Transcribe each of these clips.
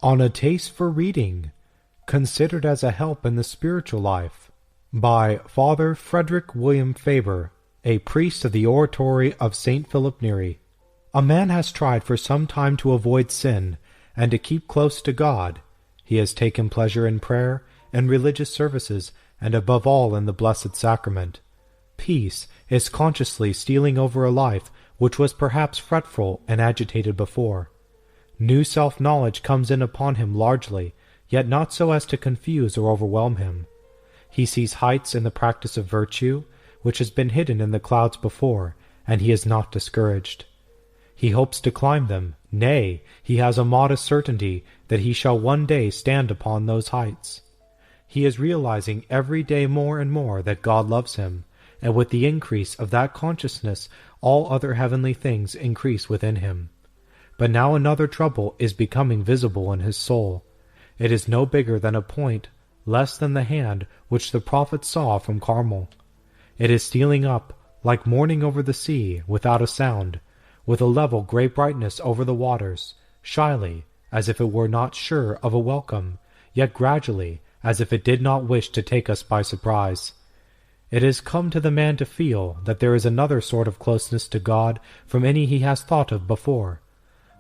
On a Taste for Reading, Considered as a Help in the Spiritual Life, by Father Frederick William Faber, a priest of the Oratory of St. Philip Neri. A man has tried for some time to avoid sin and to keep close to God. He has taken pleasure in prayer and religious services, and above all in the Blessed Sacrament. Peace is consciously stealing over a life which was perhaps fretful and agitated before. New self-knowledge comes in upon him largely, yet not so as to confuse or overwhelm him. He sees heights in the practice of virtue, which has been hidden in the clouds before, and he is not discouraged. He hopes to climb them, nay, he has a modest certainty that he shall one day stand upon those heights. He is realizing every day more and more that God loves him, and with the increase of that consciousness all other heavenly things increase within him. But now another trouble is becoming visible in his soul. It is no bigger than a point, less than the hand which the prophet saw from Carmel. It is stealing up, like morning over the sea, without a sound, with a level grey brightness over the waters, shyly, as if it were not sure of a welcome, yet gradually, as if it did not wish to take us by surprise. It has come to the man to feel that there is another sort of closeness to God from any he has thought of before.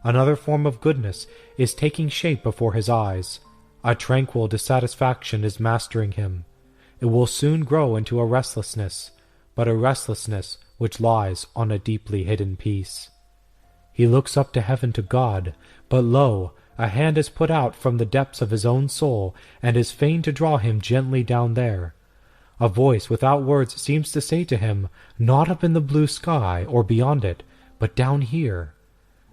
Another form of goodness is taking shape before his eyes. A tranquil dissatisfaction is mastering him. It will soon grow into a restlessness, but a restlessness which lies on a deeply hidden peace. He looks up to heaven to God, but lo, a hand is put out from the depths of his own soul, and is fain to draw him gently down there. A voice without words seems to say to him, not up in the blue sky or beyond it, but down here.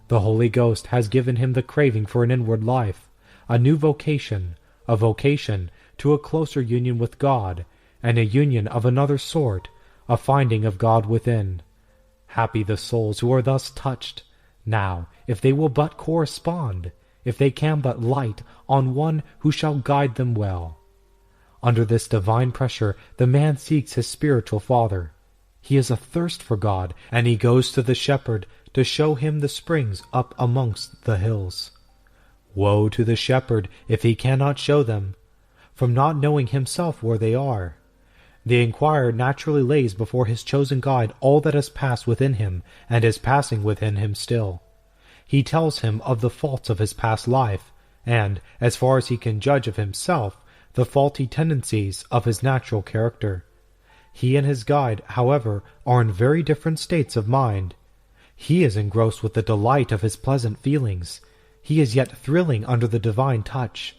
The Holy Ghost has given him the craving for an inward life, a new vocation, a vocation to a closer union with God, and a union of another sort, a finding of God within. Happy the souls who are thus touched. Now, if they will but correspond, if they can but light on one who shall guide them well. Under this divine pressure the man seeks his spiritual father. He is athirst for God, and he goes to the shepherd to show him the springs up amongst the hills. Woe to the shepherd if he cannot show them, from not knowing himself where they are. The inquirer naturally lays before his chosen guide all that has passed within him and is passing within him still. He tells him of the faults of his past life, and, as far as he can judge of himself, the faulty tendencies of his natural character. He and his guide, however, are in very different states of mind. He is engrossed with the delight of his pleasant feelings. He is yet thrilling under the divine touch.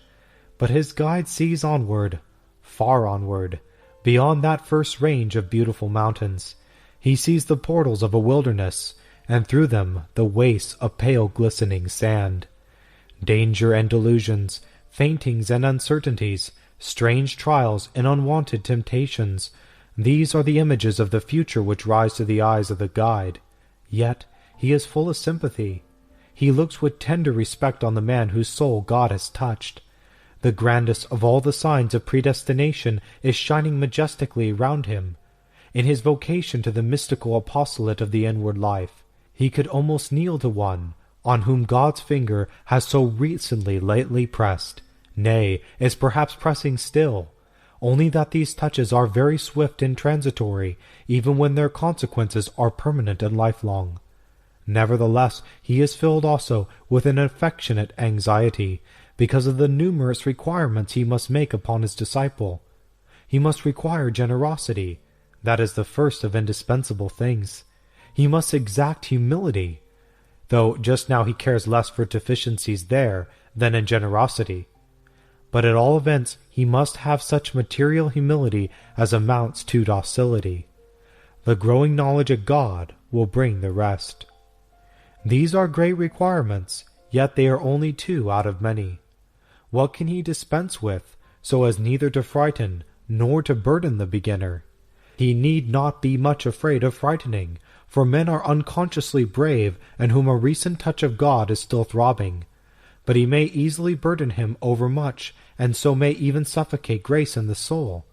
But his guide sees onward, far onward, beyond that first range of beautiful mountains. He sees the portals of a wilderness, and through them the wastes of pale glistening sand. Danger and delusions, faintings and uncertainties, strange trials and unwonted temptations, these are the images of the future which rise to the eyes of the guide. Yet he is full of sympathy. He looks with tender respect on the man whose soul God has touched. The grandest of all the signs of predestination is shining majestically round him. In his vocation to the mystical apostolate of the inward life, he could almost kneel to one on whom God's finger has so recently lately pressed, nay, is perhaps pressing still, only that these touches are very swift and transitory, even when their consequences are permanent and lifelong. Nevertheless, he is filled also with an affectionate anxiety, because of the numerous requirements he must make upon his disciple. He must require generosity. That is the first of indispensable things. He must exact humility, though just now he cares less for deficiencies there than in generosity. But at all events he must have such material humility as amounts to docility. The growing knowledge of God will bring the rest. These are great requirements, yet they are only two out of many. What can he dispense with, so as neither to frighten nor to burden the beginner? He need not be much afraid of frightening, for men are unconsciously brave in whom a recent touch of God is still throbbing. But he may easily burden him overmuch, and so may even suffocate grace in the soul.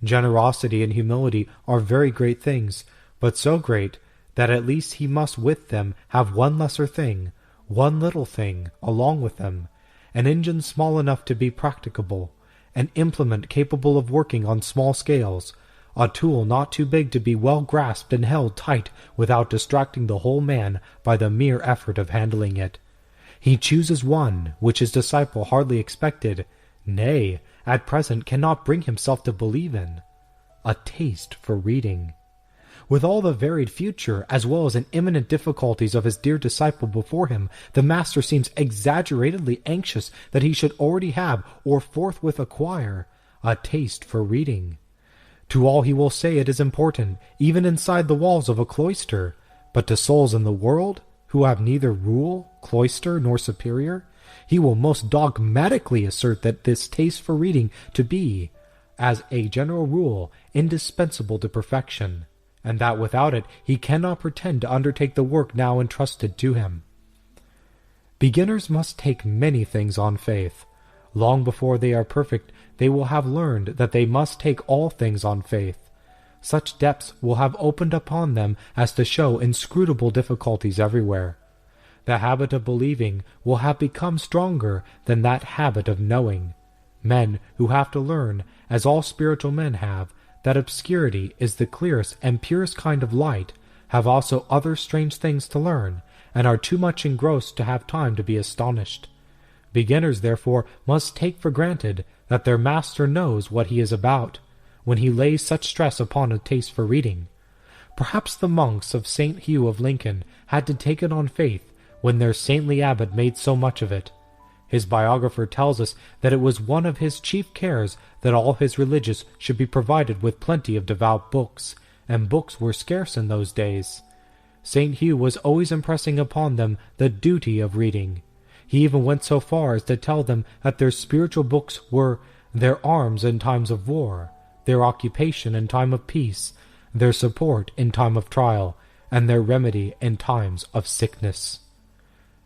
Generosity and humility are very great things, but so great that at least he must with them have one lesser thing, one little thing, along with them, an engine small enough to be practicable, an implement capable of working on small scales, a tool not too big to be well grasped and held tight without distracting the whole man by the mere effort of handling it. He chooses one which his disciple hardly expected, nay, at present cannot bring himself to believe in: a taste for reading. With all the varied future as well as imminent difficulties of his dear disciple before him, the master seems exaggeratedly anxious that he should already have, or forthwith acquire, a taste for reading. To all he will say it is important, even inside the walls of a cloister, but to souls in the world, who have neither rule, cloister, nor superior, he will most dogmatically assert that this taste for reading to be, as a general rule, indispensable to perfection, and that without it he cannot pretend to undertake the work now entrusted to him. Beginners must take many things on faith. Long before they are perfect, they will have learned that they must take all things on faith. Such depths will have opened upon them as to show inscrutable difficulties everywhere. The habit of believing will have become stronger than that habit of knowing. Men who have to learn, as all spiritual men have, that obscurity is the clearest and purest kind of light, have also other strange things to learn, and are too much engrossed to have time to be astonished. Beginners, therefore, must take for granted that their master knows what he is about, when he lays such stress upon a taste for reading. Perhaps the monks of St. Hugh of Lincoln had to take it on faith when their saintly abbot made so much of it. His biographer tells us that it was one of his chief cares that all his religious should be provided with plenty of devout books, and books were scarce in those days. St. Hugh was always impressing upon them the duty of reading. He even went so far as to tell them that their spiritual books were their arms in times of war, their occupation in time of peace, their support in time of trial, and their remedy in times of sickness.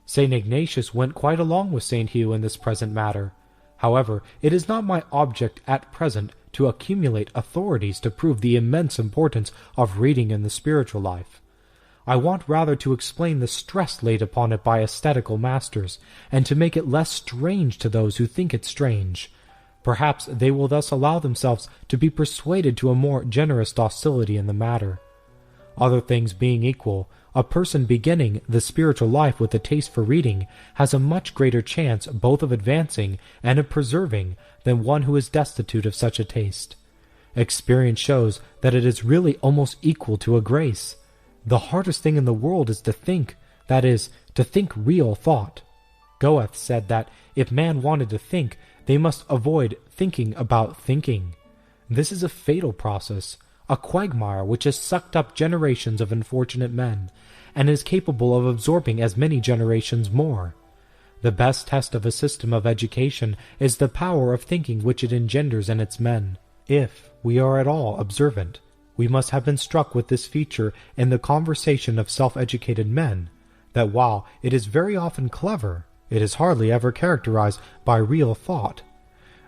St. Ignatius went quite along with St. Hugh in this present matter. However, it is not my object at present to accumulate authorities to prove the immense importance of reading in the spiritual life. I want rather to explain the stress laid upon it by ascetical masters, and to make it less strange to those who think it strange. Perhaps they will thus allow themselves to be persuaded to a more generous docility in the matter. Other things being equal, a person beginning the spiritual life with a taste for reading has a much greater chance both of advancing and of preserving than one who is destitute of such a taste. Experience shows that it is really almost equal to a grace. The hardest thing in the world is to think, that is, to think real thought. Goethe said that if man wanted to think, they must avoid thinking about thinking. This is a fatal process, a quagmire which has sucked up generations of unfortunate men, and is capable of absorbing as many generations more. The best test of a system of education is the power of thinking which it engenders in its men. If we are at all observant, we must have been struck with this feature in the conversation of self-educated men, that while it is very often clever, it is hardly ever characterized by real thought.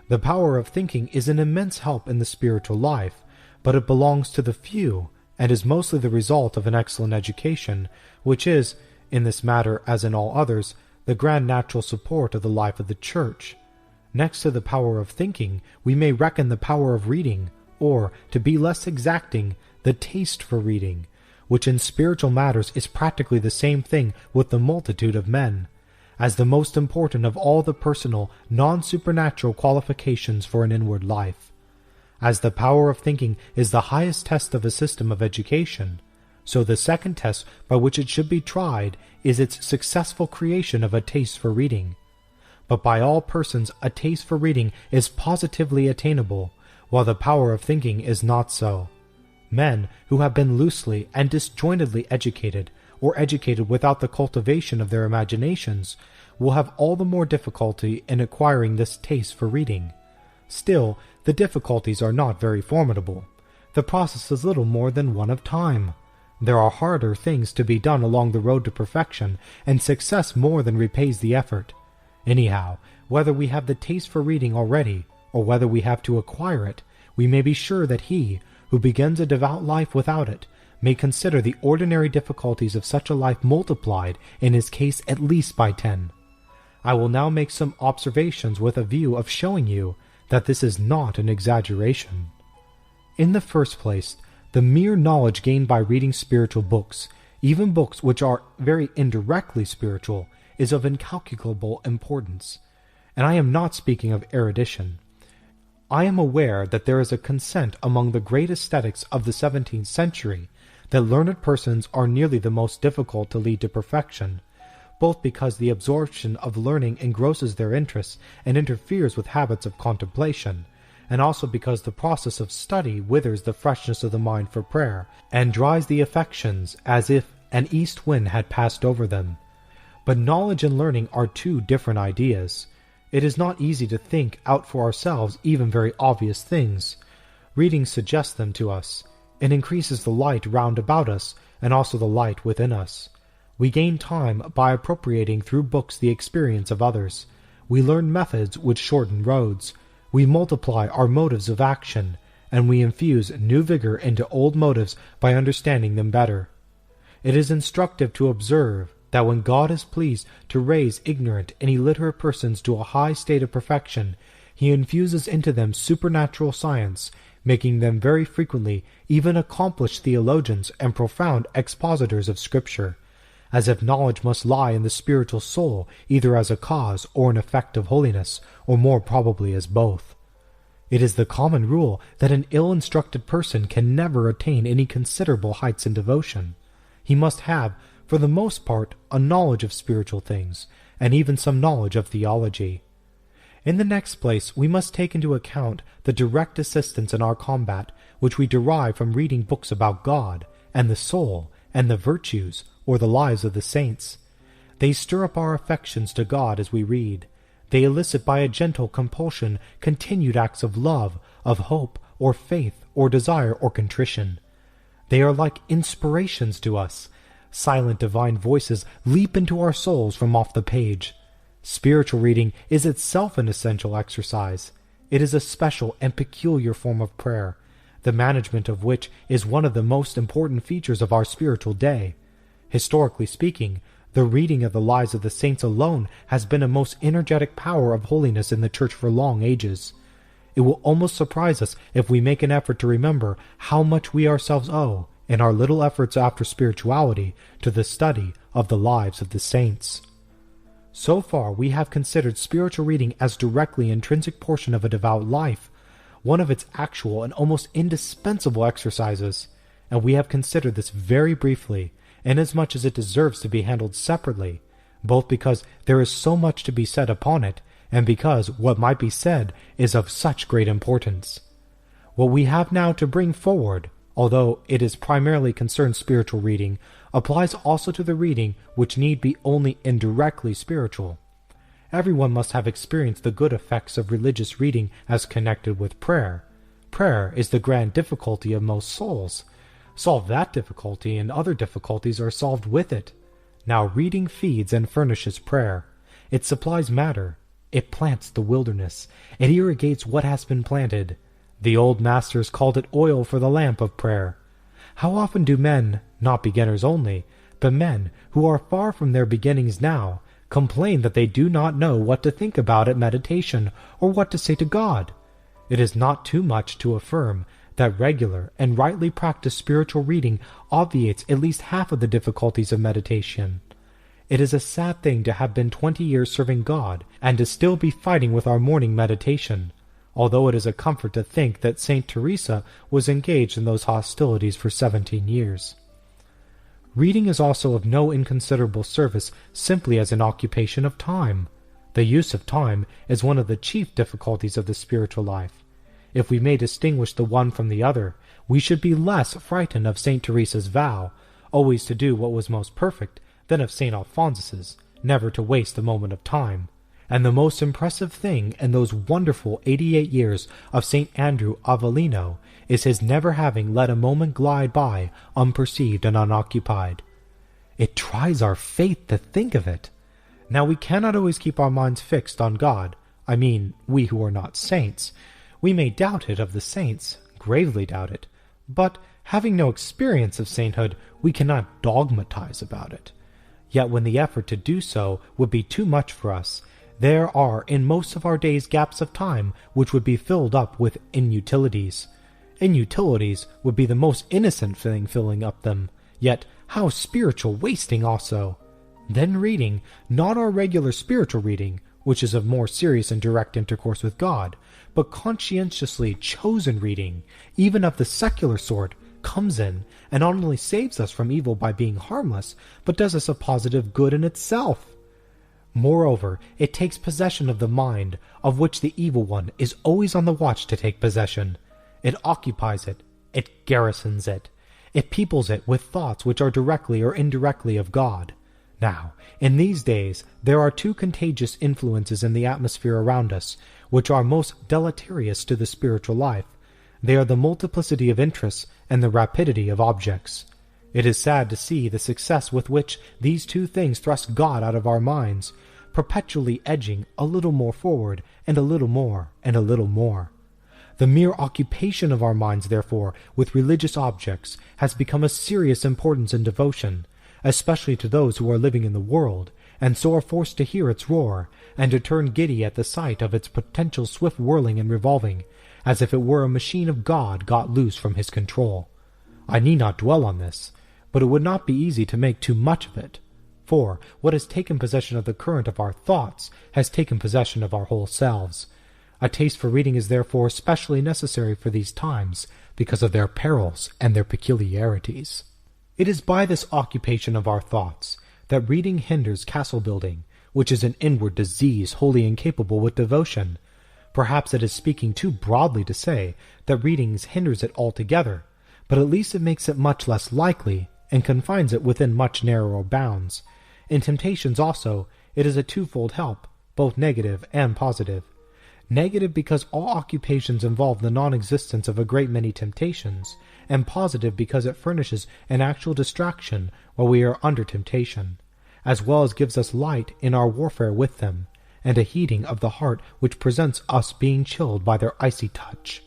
The power of thinking is an immense help in the spiritual life, but it belongs to the few, and is mostly the result of an excellent education, which is, in this matter as in all others, the grand natural support of the life of the Church. Next to the power of thinking, we may reckon the power of reading, or, to be less exacting, the taste for reading, which in spiritual matters is practically the same thing with the multitude of men, as the most important of all the personal, non-supernatural qualifications for an inward life. As the power of thinking is the highest test of a system of education, so the second test by which it should be tried is its successful creation of a taste for reading. But by all persons a taste for reading is positively attainable, while the power of thinking is not so. Men who have been loosely and disjointedly educated, or educated without the cultivation of their imaginations, will have all the more difficulty in acquiring this taste for reading. Still, the difficulties are not very formidable. The process is little more than one of time. There are harder things to be done along the road to perfection, and success more than repays the effort. Anyhow, whether we have the taste for reading already, or whether we have to acquire it, we may be sure that he, who begins a devout life without it, may consider the ordinary difficulties of such a life multiplied in his case at least by 10. I will now make some observations with a view of showing you that this is not an exaggeration. In the first place, the mere knowledge gained by reading spiritual books, even books which are very indirectly spiritual, is of incalculable importance. And I am not speaking of erudition. I am aware that there is a consent among the great ascetics of the 17th century that learned persons are nearly the most difficult to lead to perfection, both because the absorption of learning engrosses their interests and interferes with habits of contemplation, and also because the process of study withers the freshness of the mind for prayer, and dries the affections as if an east wind had passed over them. But knowledge and learning are two different ideas. It is not easy to think out for ourselves even very obvious things. Reading suggests them to us. It increases the light round about us, and also the light within us. We gain time by appropriating through books the experience of others. We learn methods which shorten roads. We multiply our motives of action, and we infuse new vigor into old motives by understanding them better. It is instructive to observe that when God is pleased to raise ignorant and illiterate persons to a high state of perfection, he infuses into them supernatural science, making them very frequently even accomplished theologians and profound expositors of Scripture, as if knowledge must lie in the spiritual soul either as a cause or an effect of holiness, or more probably as both. It is the common rule that an ill-instructed person can never attain any considerable heights in devotion. He must have, for the most part, a knowledge of spiritual things, and even some knowledge of theology. In the next place, we must take into account the direct assistance in our combat which we derive from reading books about God, and the soul, and the virtues, or the lives of the saints. They stir up our affections to God as we read. They elicit by a gentle compulsion continued acts of love, of hope, or faith, or desire, or contrition. They are like inspirations to us. Silent divine voices leap into our souls from off the page. Spiritual reading is itself an essential exercise. It is a special and peculiar form of prayer, the management of which is one of the most important features of our spiritual day. Historically speaking, the reading of the lives of the saints alone has been a most energetic power of holiness in the Church for long ages. It will almost surprise us if we make an effort to remember how much we ourselves owe, in our little efforts after spirituality, to the study of the lives of the saints. So far we have considered spiritual reading as directly intrinsic portion of a devout life, one of its actual and almost indispensable exercises, and we have considered this very briefly, inasmuch as it deserves to be handled separately, both because there is so much to be said upon it, and because what might be said is of such great importance. What we have now to bring forward, although it is primarily concerned spiritual reading, applies also to the reading which need be only indirectly spiritual. Everyone must have experienced the good effects of religious reading as connected with prayer. Prayer is the grand difficulty of most souls. Solve that difficulty, and other difficulties are solved with it. Now reading feeds and furnishes prayer. It supplies matter. It plants the wilderness. It irrigates what has been planted. The old masters called it oil for the lamp of prayer. How often do men, not beginners only, but men who are far from their beginnings now, complain that they do not know what to think about at meditation, or what to say to God? It is not too much to affirm that regular and rightly practiced spiritual reading obviates at least half of the difficulties of meditation. It is a sad thing to have been 20 years serving God, and to still be fighting with our morning meditation, although it is a comfort to think that Saint Teresa was engaged in those hostilities for 17 years. Reading is also of no inconsiderable service simply as an occupation of time. The use of time is one of the chief difficulties of the spiritual life. If we may distinguish the one from the other, we should be less frightened of Saint Teresa's vow, always to do what was most perfect, than of Saint Alphonsus's, never to waste a moment of time. And the most impressive thing in those wonderful 88 years of Saint Andrew Avellino is his never having let a moment glide by unperceived and unoccupied. It tries our faith to think of it. Now we cannot always keep our minds fixed on God. I mean, we who are not saints. We may doubt it of the saints, gravely doubt it, but having no experience of sainthood, we cannot dogmatize about it. Yet when the effort to do so would be too much for us, There are in most of our days gaps of time which would be filled up with inutilities. Inutilities would be the most innocent thing filling up them, yet how spiritual wasting also. Then reading, not our regular spiritual reading, which is of more serious and direct intercourse with God, but conscientiously chosen reading, even of the secular sort, comes in and not only saves us from evil by being harmless, but does us a positive good in itself. Moreover, it takes possession of the mind, of which the evil one is always on the watch to take possession. It occupies it, it garrisons it, it peoples it with thoughts which are directly or indirectly of God. Now, in these days, there are two contagious influences in the atmosphere around us, which are most deleterious to the spiritual life. They are the multiplicity of interests and the rapidity of objects. It is sad to see the success with which these two things thrust God out of our minds, perpetually edging a little more forward, and a little more, and a little more. The mere occupation of our minds, therefore, with religious objects has become of serious importance in devotion, especially to those who are living in the world, and so are forced to hear its roar, and to turn giddy at the sight of its potential swift whirling and revolving, as if it were a machine of God got loose from his control. I need not dwell on this, but it would not be easy to make too much of it, for what has taken possession of the current of our thoughts has taken possession of our whole selves. A taste for reading is therefore especially necessary for these times, because of their perils and their peculiarities. It is by this occupation of our thoughts that reading hinders castle-building, which is an inward disease wholly incapable with devotion. Perhaps it is speaking too broadly to say that reading hinders it altogether, but at least it makes it much less likely, and confines it within much narrower bounds. In temptations also, it is a twofold help, both negative and positive. Negative because all occupations involve the non-existence of a great many temptations, and positive because it furnishes an actual distraction while we are under temptation, as well as gives us light in our warfare with them, and a heating of the heart which presents us being chilled by their icy touch.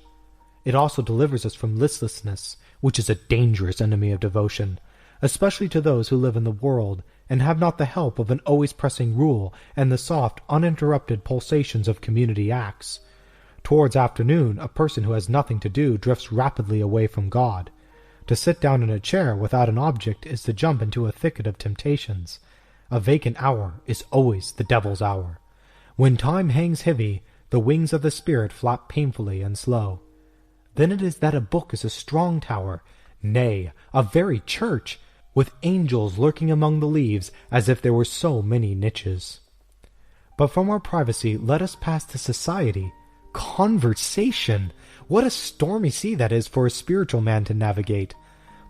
It also delivers us from listlessness, which is a dangerous enemy of devotion, especially to those who live in the world, and have not the help of an always pressing rule and the soft, uninterrupted pulsations of community acts. Towards afternoon, a person who has nothing to do drifts rapidly away from God. To sit down in a chair without an object is to jump into a thicket of temptations. A vacant hour is always the devil's hour. When time hangs heavy, the wings of the spirit flap painfully and slow. Then it is that a book is a strong tower, nay, a very church, with angels lurking among the leaves as if there were so many niches. But from our privacy let us pass to society. Conversation! What a stormy sea that is for a spiritual man to navigate.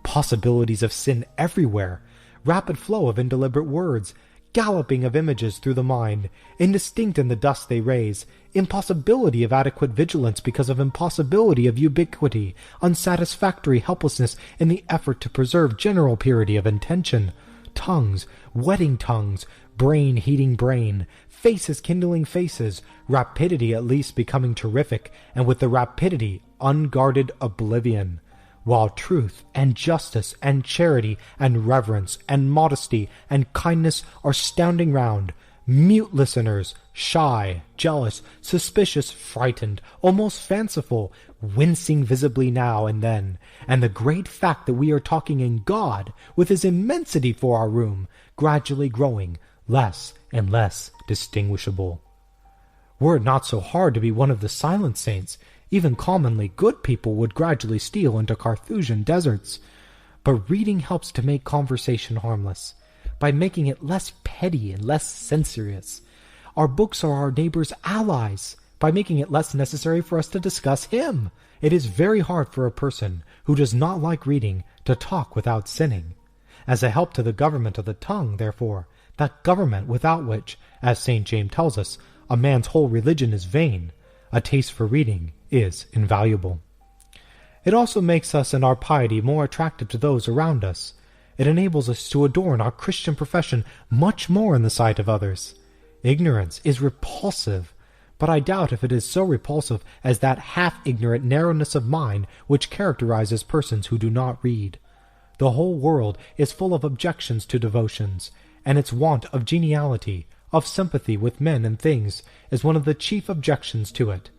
Possibilities of sin everywhere, rapid flow of indeliberate words, galloping of images through the mind, indistinct in the dust they raise, impossibility of adequate vigilance because of impossibility of ubiquity, unsatisfactory helplessness in the effort to preserve general purity of intention, tongues, wetting tongues, brain heating brain, faces kindling faces, rapidity at least becoming terrific, and with the rapidity unguarded oblivion, while truth and justice and charity and reverence and modesty and kindness are standing round, mute listeners, shy, jealous, suspicious, frightened, almost fanciful, wincing visibly now and then, and the great fact that we are talking in God, with his immensity for our room, gradually growing less and less distinguishable. Were it not so hard to be one of the silent saints, even commonly good people would gradually steal into Carthusian deserts. But reading helps to make conversation harmless, by making it less petty and less censorious. Our books are our neighbor's allies, by making it less necessary for us to discuss him. It is very hard for a person who does not like reading to talk without sinning. As a help to the government of the tongue, therefore, that government without which, as St. James tells us, a man's whole religion is vain, a taste for reading is invaluable. It also makes us and our piety more attractive to those around us. It enables us to adorn our Christian profession much more in the sight of others. Ignorance is repulsive, but I doubt if it is so repulsive as that half-ignorant narrowness of mind which characterizes persons who do not read. The whole world is full of objections to devotions, and its want of geniality, of sympathy with men and things is one of the chief objections to it.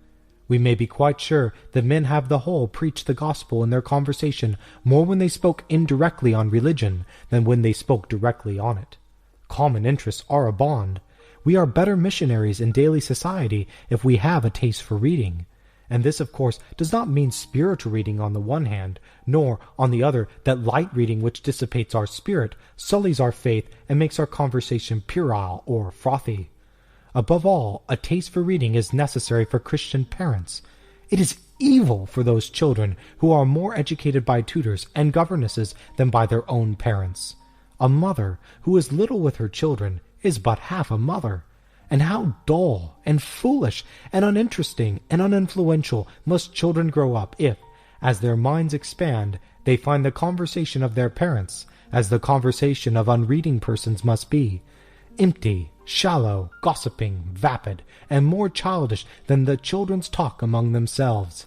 We may be quite sure that men have the whole preached the gospel in their conversation more when they spoke indirectly on religion than when they spoke directly on it. Common interests are a bond. We are better missionaries in daily society if we have a taste for reading. And this, of course, does not mean spiritual reading on the one hand, nor, on the other, that light reading which dissipates our spirit, sullies our faith, and makes our conversation puerile or frothy. Above all, a taste for reading is necessary for Christian parents. It is evil for those children who are more educated by tutors and governesses than by their own parents. A mother who is little with her children is but half a mother. And how dull and foolish and uninteresting and uninfluential must children grow up if, as their minds expand, they find the conversation of their parents, as the conversation of unreading persons must be, empty, shallow, gossiping, vapid, and more childish than the children's talk among themselves.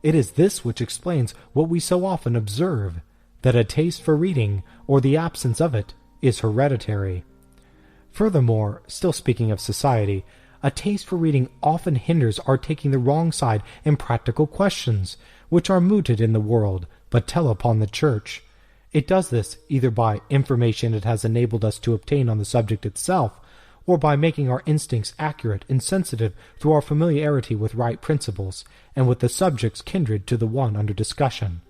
It is this which explains what we so often observe, that a taste for reading, or the absence of it, is hereditary. Furthermore, still speaking of society, a taste for reading often hinders our taking the wrong side in practical questions, which are mooted in the world, but tell upon the Church. It does this either by information it has enabled us to obtain on the subject itself, or by making our instincts accurate and sensitive through our familiarity with right principles, and with the subjects kindred to the one under discussion.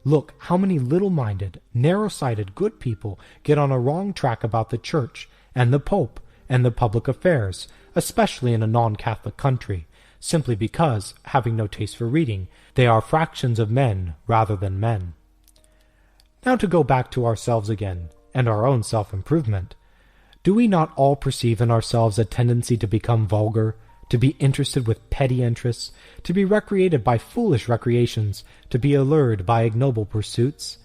Look how many little-minded, narrow-sighted good people get on a wrong track about the Church, and the Pope, and the public affairs, especially in a non-Catholic country, simply because, having no taste for reading, they are fractions of men rather than men. Now to go back to ourselves again, and our own self-improvement. Do we not all perceive in ourselves a tendency to become vulgar, to be interested with petty interests, to be recreated by foolish recreations, to be allured by ignoble pursuits?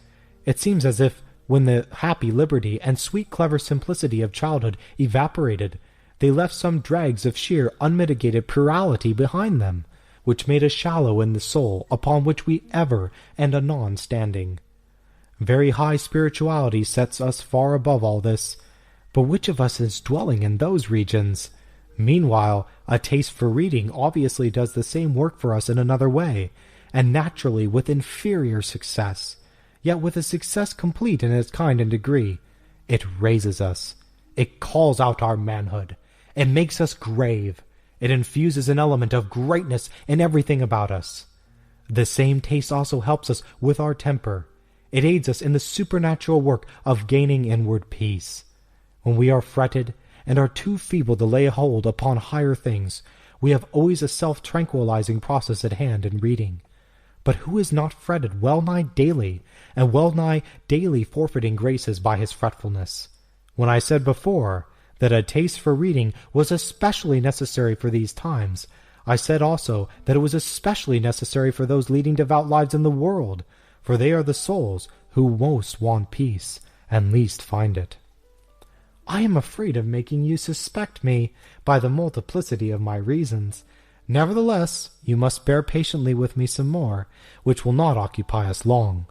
It seems as if, when the happy liberty and sweet clever simplicity of childhood evaporated, they left some dregs of sheer unmitigated puerility behind them, which made us shallow in the soul upon which we ever and anon standing. Very high spirituality sets us far above all this, but which of us is dwelling in those regions? Meanwhile, a taste for reading obviously does the same work for us in another way, and naturally with inferior success, yet with a success complete in its kind and degree. It raises us. It calls out our manhood. It makes us grave. It infuses an element of greatness in everything about us. The same taste also helps us with our temper. It aids us in the supernatural work of gaining inward peace. When we are fretted, and are too feeble to lay hold upon higher things, we have always a self-tranquilizing process at hand in reading. But who is not fretted well-nigh daily, and well-nigh daily forfeiting graces by his fretfulness? When I said before that a taste for reading was especially necessary for these times, I said also that it was especially necessary for those leading devout lives in the world, for they are the souls who most want peace, and least find it. I am afraid of making you suspect me by the multiplicity of my reasons. Nevertheless, you must bear patiently with me some more, which will not occupy us long.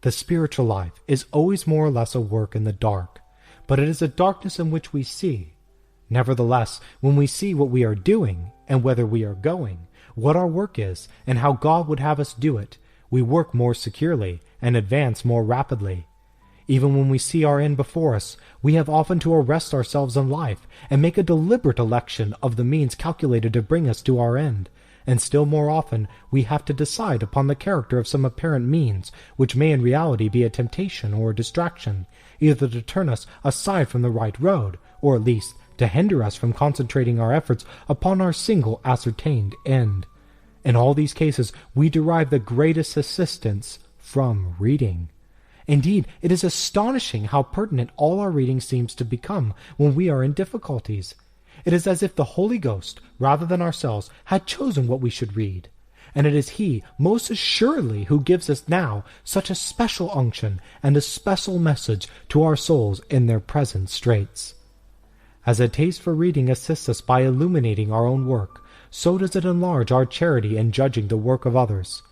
The spiritual life is always more or less a work in the dark, but it is a darkness in which we see. Nevertheless, when we see what we are doing, and whither we are going, what our work is, and how God would have us do it, we work more securely, and advance more rapidly. Even when we see our end before us, we have often to arrest ourselves in life, and make a deliberate election of the means calculated to bring us to our end, and still more often we have to decide upon the character of some apparent means, which may in reality be a temptation or a distraction, either to turn us aside from the right road, or at least to hinder us from concentrating our efforts upon our single ascertained end. In all these cases we derive the greatest assistance from reading. Indeed, it is astonishing how pertinent all our reading seems to become when we are in difficulties. It is as if the Holy Ghost, rather than ourselves, had chosen what we should read. And it is He, most assuredly, who gives us now such a special unction and a special message to our souls in their present straits. As a taste for reading assists us by illuminating our own work, so does it enlarge our charity in judging the work of others.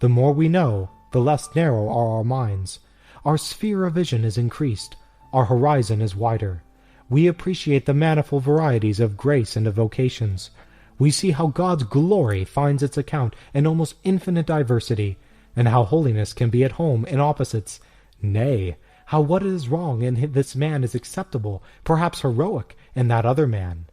The more we know, the less narrow are our minds. Our sphere of vision is increased, our horizon is wider. We appreciate the manifold varieties of grace and of vocations. We see how God's glory finds its account in almost infinite diversity, and how holiness can be at home in opposites. Nay, how what is wrong in this man is acceptable, perhaps heroic, in that other man.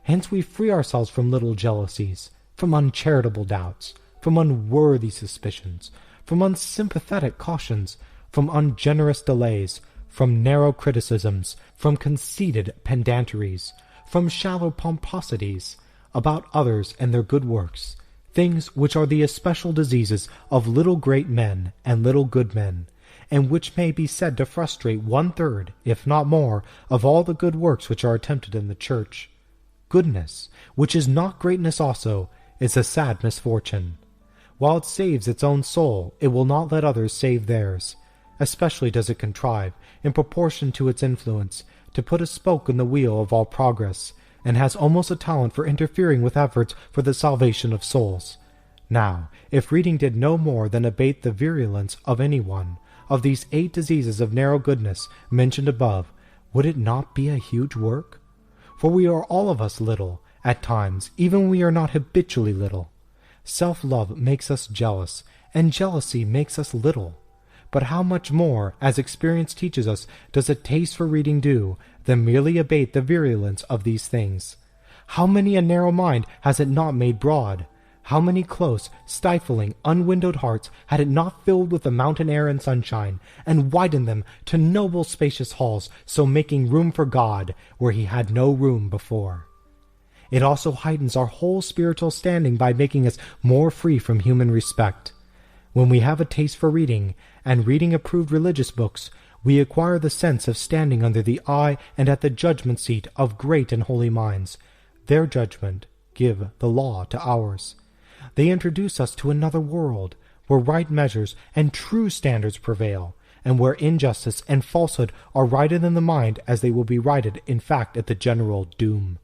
Hence we free ourselves from little jealousies, from uncharitable doubts, from unworthy suspicions, from unsympathetic cautions, from ungenerous delays, from narrow criticisms, from conceited pedanteries, from shallow pomposities about others and their good works, things which are the especial diseases of little great men and little good men, and which may be said to frustrate 1/3, if not more, of all the good works which are attempted in the Church. Goodness, which is not greatness also, is a sad misfortune. While it saves its own soul, it will not let others save theirs. Especially does it contrive, in proportion to its influence, to put a spoke in the wheel of all progress, and has almost a talent for interfering with efforts for the salvation of souls. Now, if reading did no more than abate the virulence of any one of these 8 diseases of narrow goodness mentioned above, would it not be a huge work? For we are all of us little, at times, even when we are not habitually little. Self-love makes us jealous, and jealousy makes us little. But how much more, as experience teaches us, does a taste for reading do, than merely abate the virulence of these things? How many a narrow mind has it not made broad? How many close, stifling, unwindowed hearts had it not filled with the mountain air and sunshine, and widened them to noble spacious halls, so making room for God where he had no room before? It also heightens our whole spiritual standing by making us more free from human respect. When we have a taste for reading, and reading approved religious books, we acquire the sense of standing under the eye and at the judgment seat of great and holy minds. Their judgment give the law to ours. They introduce us to another world, where right measures and true standards prevail, and where injustice and falsehood are righted in the mind as they will be righted in fact at the general doom.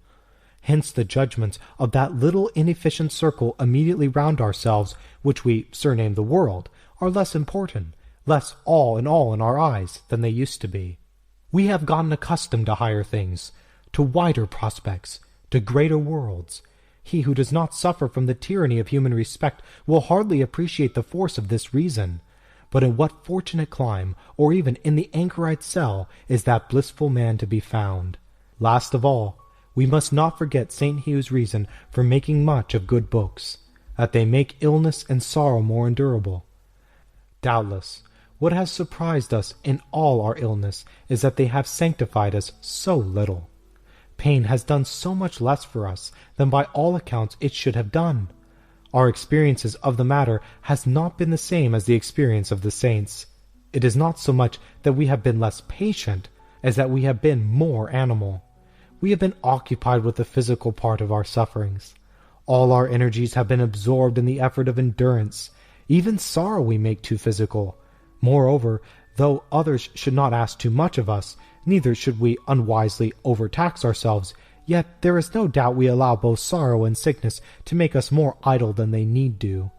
Hence the judgments of that little inefficient circle immediately round ourselves, which we surname the world, are less important, less all in our eyes than they used to be. We have gotten accustomed to higher things, to wider prospects, to greater worlds. He who does not suffer from the tyranny of human respect will hardly appreciate the force of this reason. But in what fortunate clime, or even in the anchorite cell, is that blissful man to be found? Last of all, we must not forget St. Hugh's reason for making much of good books, that they make illness and sorrow more endurable. Doubtless, what has surprised us in all our illness is that they have sanctified us so little. Pain has done so much less for us than by all accounts it should have done. Our experiences of the matter has not been the same as the experience of the saints. It is not so much that we have been less patient as that we have been more animal. We have been occupied with the physical part of our sufferings. All our energies have been absorbed in the effort of endurance. Even sorrow we make too physical. Moreover, though others should not ask too much of us, neither should we unwisely overtax ourselves, yet there is no doubt we allow both sorrow and sickness to make us more idle than they need do.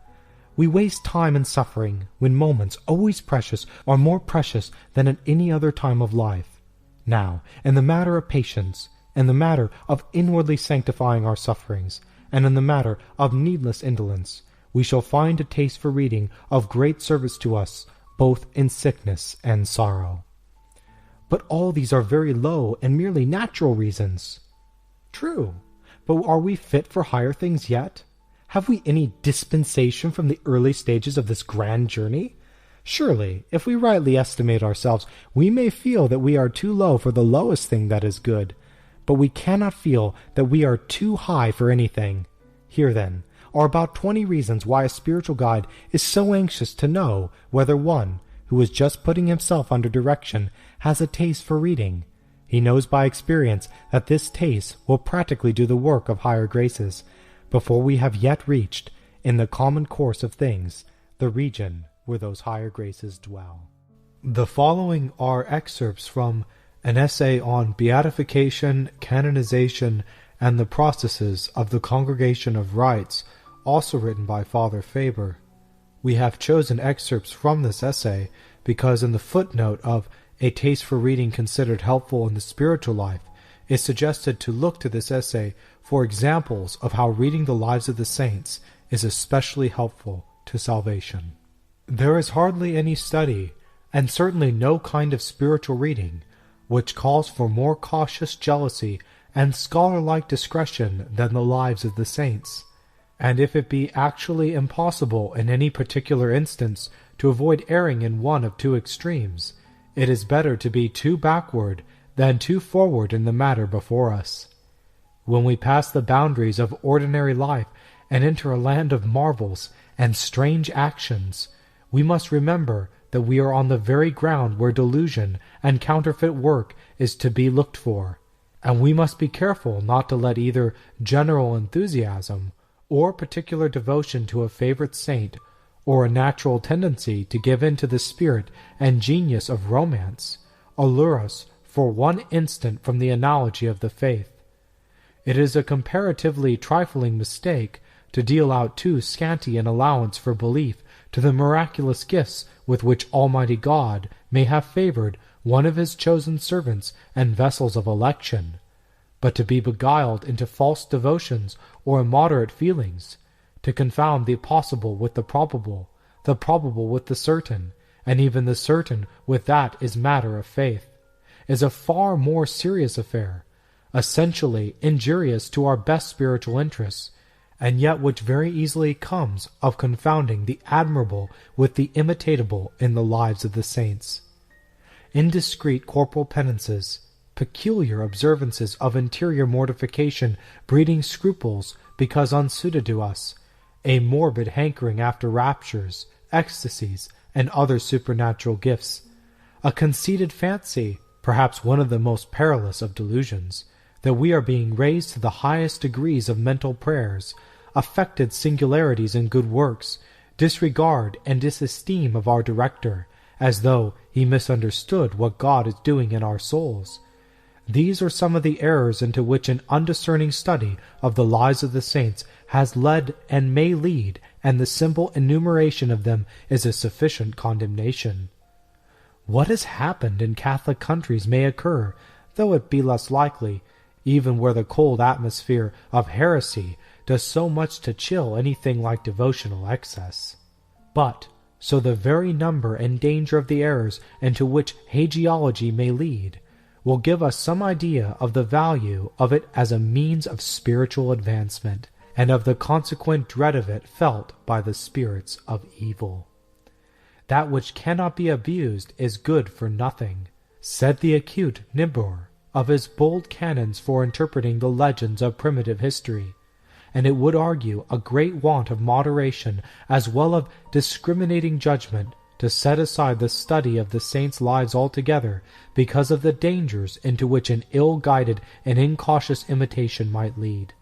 We waste time in suffering, when moments, always precious, are more precious than at any other time of life. Now, in the matter of patience, in the matter of inwardly sanctifying our sufferings, and in the matter of needless indolence, we shall find a taste for reading of great service to us, both in sickness and sorrow. But all these are very low and merely natural reasons. True, but are we fit for higher things yet? Have we any dispensation from the early stages of this grand journey? Surely, if we rightly estimate ourselves, we may feel that we are too low for the lowest thing that is good, but we cannot feel that we are too high for anything. Here, then, are about 20 reasons why a spiritual guide is so anxious to know whether one, who is just putting himself under direction, has a taste for reading. He knows by experience that this taste will practically do the work of higher graces, before we have yet reached, in the common course of things, the region where those higher graces dwell. The following are excerpts from an essay on beatification, canonization, and the processes of the Congregation of Rites, also written by Father Faber. We have chosen excerpts from this essay because in the footnote of A Taste for Reading Considered Helpful in the Spiritual Life, is suggested to look to this essay for examples of how reading the lives of the saints is especially helpful to salvation. There is hardly any study, and certainly no kind of spiritual reading, which calls for more cautious jealousy and scholar-like discretion than the lives of the saints. And if it be actually impossible in any particular instance to avoid erring in one of two extremes, it is better to be too backward than too forward in the matter before us. When we pass the boundaries of ordinary life and enter a land of marvels and strange actions, we must remember that we are on the very ground where delusion and counterfeit work is to be looked for, and we must be careful not to let either general enthusiasm or particular devotion to a favorite saint, or a natural tendency to give in to the spirit and genius of romance, allure us for one instant from the analogy of the faith. It is a comparatively trifling mistake to deal out too scanty an allowance for belief to the miraculous gifts with which Almighty God may have favored one of his chosen servants and vessels of election, but to be beguiled into false devotions or immoderate feelings, to confound the possible with the probable with the certain, and even the certain with that is matter of faith, is a far more serious affair, essentially injurious to our best spiritual interests, and yet which very easily comes of confounding the admirable with the imitatable in the lives of the saints. Indiscreet corporal penances, peculiar observances of interior mortification breeding scruples because unsuited to us, a morbid hankering after raptures, ecstasies, and other supernatural gifts, a conceited fancy, perhaps one of the most perilous of delusions, that we are being raised to the highest degrees of mental prayers, affected singularities in good works, disregard and disesteem of our director, as though he misunderstood what God is doing in our souls. These are some of the errors into which an undiscerning study of the lives of the saints has led and may lead, and the simple enumeration of them is a sufficient condemnation. What has happened in Catholic countries may occur, though it be less likely, even where the cold atmosphere of heresy does so much to chill anything like devotional excess. But, so the very number and danger of the errors into which hagiology may lead will give us some idea of the value of it as a means of spiritual advancement, and of the consequent dread of it felt by the spirits of evil. That which cannot be abused is good for nothing, said the acute Niebuhr of his bold canons for interpreting the legends of primitive history, and it would argue a great want of moderation as well of discriminating judgment to set aside the study of the saints' lives altogether because of the dangers into which an ill-guided and incautious imitation might lead.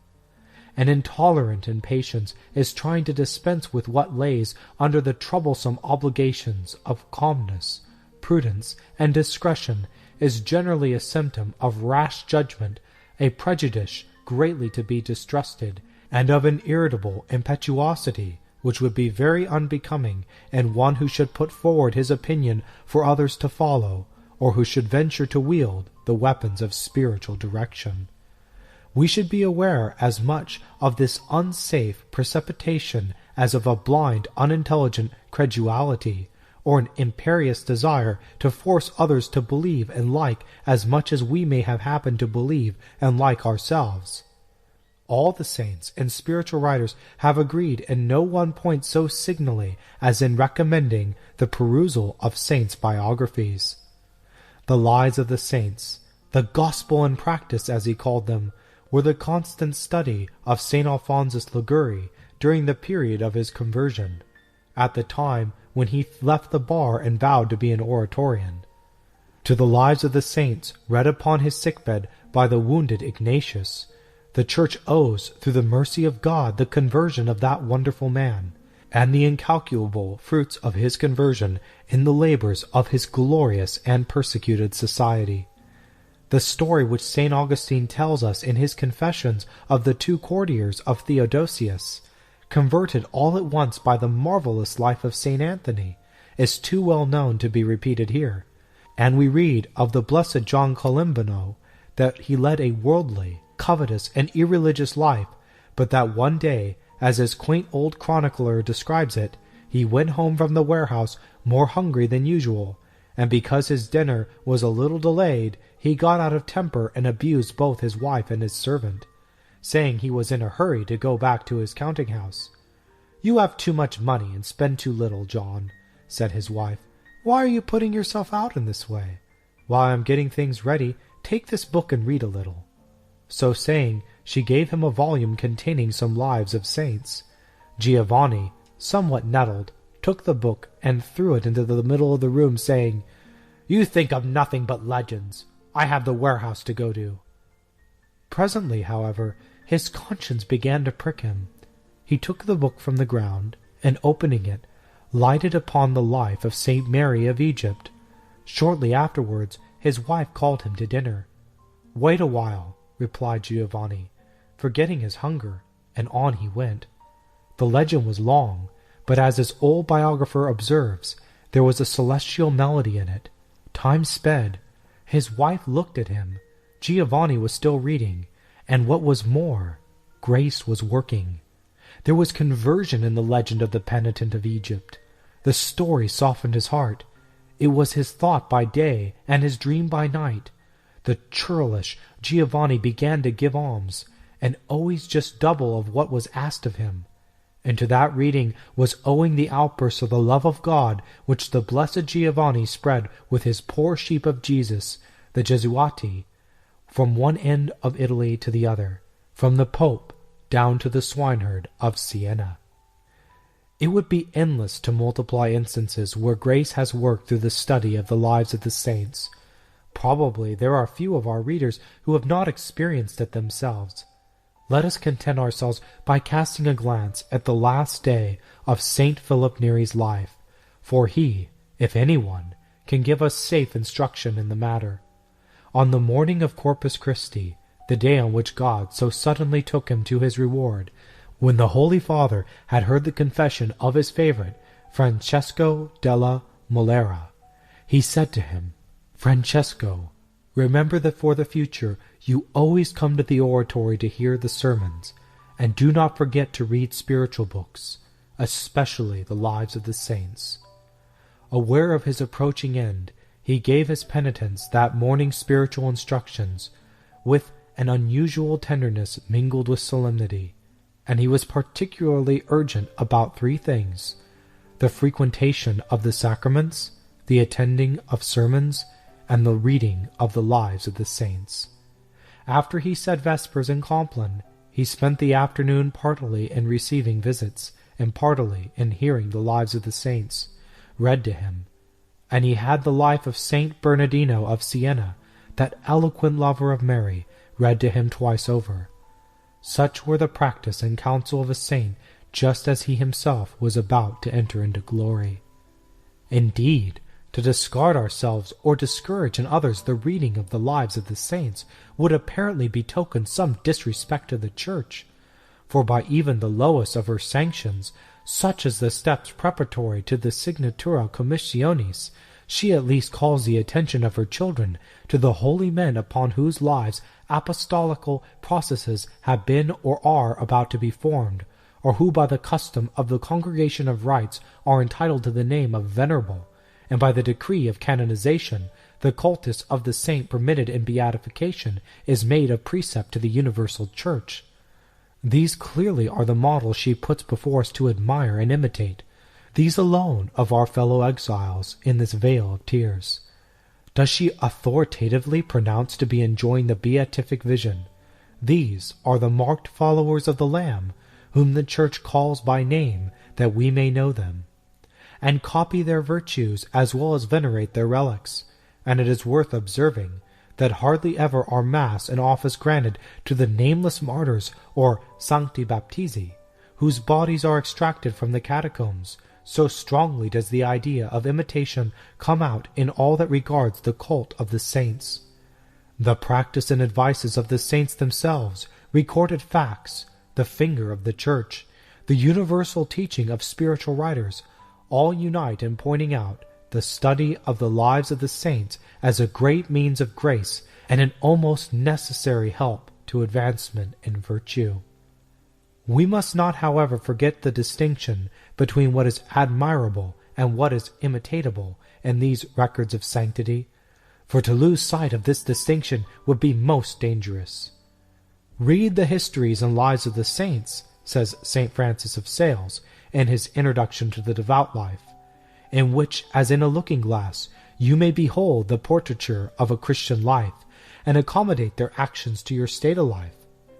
An intolerant impatience is trying to dispense with what lays under the troublesome obligations of calmness, prudence, and discretion is generally a symptom of rash judgment, a prejudice greatly to be distrusted, and of an irritable impetuosity which would be very unbecoming in one who should put forward his opinion for others to follow, or who should venture to wield the weapons of spiritual direction. We should be aware as much of this unsafe precipitation as of a blind, unintelligent credulity, or an imperious desire to force others to believe and like as much as we may have happened to believe and like ourselves. All the saints and spiritual writers have agreed in no one point so signally as in recommending the perusal of saints' biographies. The lives of the saints, the gospel in practice as he called them, were the constant study of St. Alphonsus Liguori during the period of his conversion, at the time when he left the bar and vowed to be an Oratorian. To the lives of the saints read upon his sickbed by the wounded Ignatius, the Church owes, through the mercy of God, the conversion of that wonderful man, and the incalculable fruits of his conversion in the labors of his glorious and persecuted society. The story which St. Augustine tells us in his Confessions of the 2 courtiers of Theodosius, converted all at once by the marvelous life of St. Anthony, is too well known to be repeated here, and we read of the blessed John Colimbano, that he led a worldly, covetous, and irreligious life, but that one day, as his quaint old chronicler describes it, he went home from the warehouse more hungry than usual, and because his dinner was a little delayed, he got out of temper and abused both his wife and his servant, saying he was in a hurry to go back to his counting-house. "You have too much money and spend too little, John," said his wife. "Why are you putting yourself out in this way? While I am getting things ready, take this book and read a little." So saying, she gave him a volume containing some lives of saints. Giovanni, somewhat nettled, took the book and threw it into the middle of the room, saying, "You think of nothing but legends. I have the warehouse to go to." Presently, however, his conscience began to prick him. He took the book from the ground, and opening it, lighted upon the life of Saint Mary of Egypt. Shortly afterwards, his wife called him to dinner. "Wait a while," replied Giovanni, forgetting his hunger, and on he went. The legend was long, but as his old biographer observes, there was a celestial melody in it. Time sped. His wife looked at him. Giovanni was still reading, and what was more, grace was working. There was conversion in the legend of the penitent of Egypt. The story softened his heart. It was his thought by day and his dream by night. The churlish Giovanni began to give alms, and always just double of what was asked of him. And to that reading was owing the outburst of the love of God which the blessed Giovanni spread with his poor sheep of Jesus, the Gesuati, from one end of Italy to the other, from the Pope down to the swineherd of Siena. It would be endless to multiply instances where grace has worked through the study of the lives of the saints. Probably there are few of our readers who have not experienced it themselves. Let us content ourselves by casting a glance at the last day of Saint Philip Neri's life, for he, if anyone, can give us safe instruction in the matter. On the morning of Corpus Christi, the day on which God so suddenly took him to his reward, when the Holy Father had heard the confession of his favorite, Francesco della Molera, he said to him, "Francesco, remember that for the future you always come to the oratory to hear the sermons, and do not forget to read spiritual books, especially the lives of the saints." Aware of his approaching end, he gave his penitents that morning spiritual instructions, with an unusual tenderness mingled with solemnity, and he was particularly urgent about three things: the frequentation of the sacraments, the attending of sermons, and the reading of the lives of the saints. After he said vespers in Compline, he spent the afternoon partly in receiving visits, and partly in hearing the lives of the saints read to him, and he had the life of Saint Bernardino of Siena, that eloquent lover of Mary, read to him twice over. Such were the practice and counsel of a saint, just as he himself was about to enter into glory. Indeed, to discard ourselves or discourage in others the reading of the lives of the saints would apparently betoken some disrespect to the Church, for by even the lowest of her sanctions, such as the steps preparatory to the Signatura Commissionis, she at least calls the attention of her children to the holy men upon whose lives apostolical processes have been or are about to be formed, or who by the custom of the Congregation of Rites are entitled to the name of venerable, and by the decree of canonization, the cultus of the saint permitted in beatification is made a precept to the universal Church. These clearly are the models she puts before us to admire and imitate, these alone of our fellow exiles in this vale of tears. Does she authoritatively pronounce to be enjoying the beatific vision? These are the marked followers of the Lamb, whom the Church calls by name, that we may know them, and copy their virtues as well as venerate their relics. And it is worth observing that hardly ever are Mass and office granted to the nameless martyrs or sancti baptizi, whose bodies are extracted from the catacombs. So strongly does the idea of imitation come out in all that regards the cult of the saints. The practice and advices of the saints themselves, recorded facts, the finger of the Church, the universal teaching of spiritual writers, all unite in pointing out the study of the lives of the saints as a great means of grace and an almost necessary help to advancement in virtue. We must not, however, forget the distinction between what is admirable and what is imitatable in these records of sanctity, for to lose sight of this distinction would be most dangerous. Read the histories and lives of the saints, says St. Francis of Sales in his Introduction to the Devout Life, in which, as in a looking-glass, you may behold the portraiture of a Christian life, and accommodate their actions to your state of life.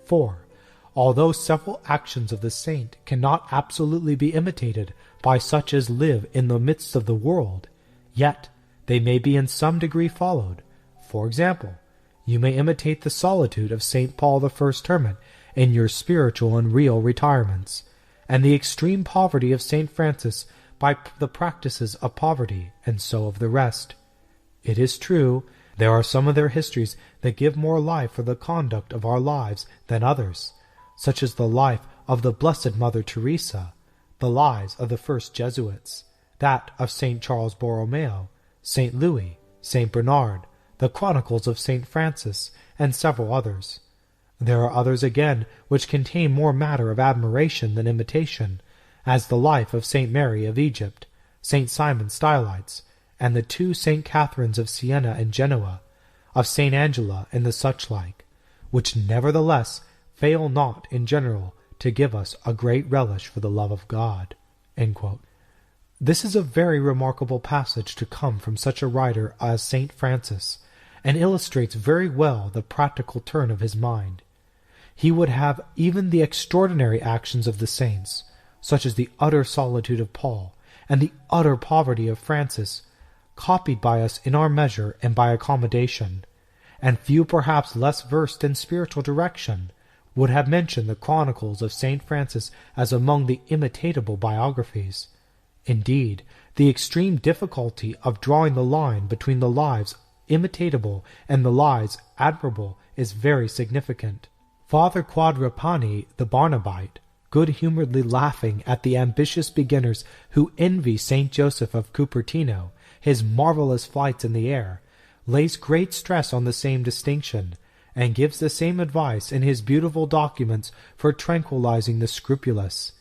For, although several actions of the saint cannot absolutely be imitated by such as live in the midst of the world, yet they may be in some degree followed. For example, you may imitate the solitude of St. Paul the First Hermit in your spiritual and real retirements, and the extreme poverty of St. Francis by the practices of poverty, and so of the rest. It is true, there are some of their histories that give more life for the conduct of our lives than others, such as the life of the Blessed Mother Teresa, the lives of the first Jesuits, that of St. Charles Borromeo, St. Louis, St. Bernard, the Chronicles of St. Francis, and several others. There are others again which contain more matter of admiration than imitation, as the life of St. Mary of Egypt, St. Simon Stylites, and the two St. Catherines of Siena and Genoa, of St. Angela and the such like, which nevertheless fail not in general to give us a great relish for the love of God." End quote. This is a very remarkable passage to come from such a writer as St. Francis, and illustrates very well the practical turn of his mind. He would have even the extraordinary actions of the saints, such as the utter solitude of Paul and the utter poverty of Francis, copied by us in our measure and by accommodation, and few perhaps less versed in spiritual direction would have mentioned the Chronicles of St. Francis as among the imitatable biographies. Indeed, the extreme difficulty of drawing the line between the lives imitatable and the lives admirable is very significant. Father Quadripani, the Barnabite, good-humoredly laughing at the ambitious beginners who envy St. Joseph of Cupertino his marvelous flights in the air, lays great stress on the same distinction, and gives the same advice in his beautiful documents for tranquilizing the scrupulous.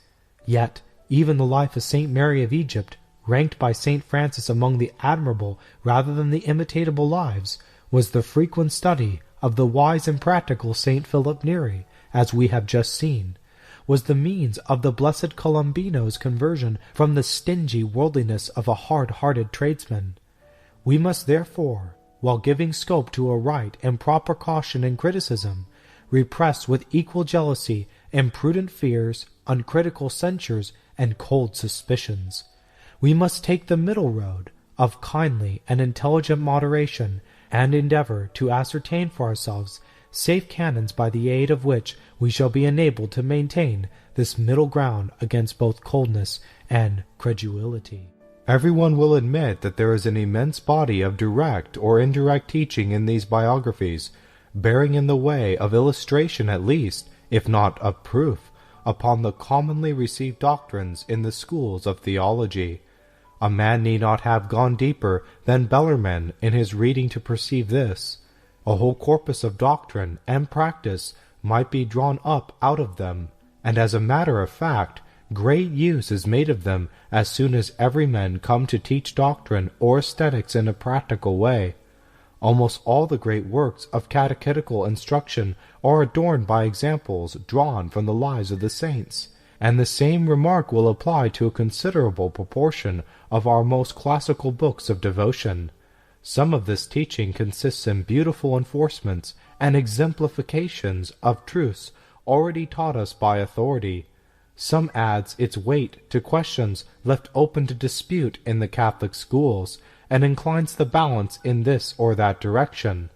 Yet even the life of St. Mary of Egypt, ranked by St. Francis among the admirable rather than the imitatable lives, was the frequent study of the wise and practical St. Philip Neri, as we have just seen, was the means of the blessed Colombino's conversion from the stingy worldliness of a hard-hearted tradesman. We must therefore, while giving scope to a right and proper caution and criticism, repress with equal jealousy imprudent fears, uncritical censures, and cold suspicions. We must take the middle road of kindly and intelligent moderation, and endeavor to ascertain for ourselves safe canons by the aid of which we shall be enabled to maintain this middle ground against both coldness and credulity. Everyone will admit that there is an immense body of direct or indirect teaching in these biographies, bearing in the way of illustration at least, if not of proof, upon the commonly received doctrines in the schools of theology. A man need not have gone deeper than Bellarmine in his reading to perceive this. A whole corpus of doctrine and practice might be drawn up out of them, and as a matter of fact, great use is made of them as soon as every man come to teach doctrine or aesthetics in a practical way. Almost all the great works of catechetical instruction are adorned by examples drawn from the lives of the saints, and the same remark will apply to a considerable proportion of our most classical books of devotion. Some of this teaching consists in beautiful enforcements and exemplifications of truths already taught us by authority. Some adds its weight to questions left open to dispute in the Catholic schools, and inclines the balance in this or that direction.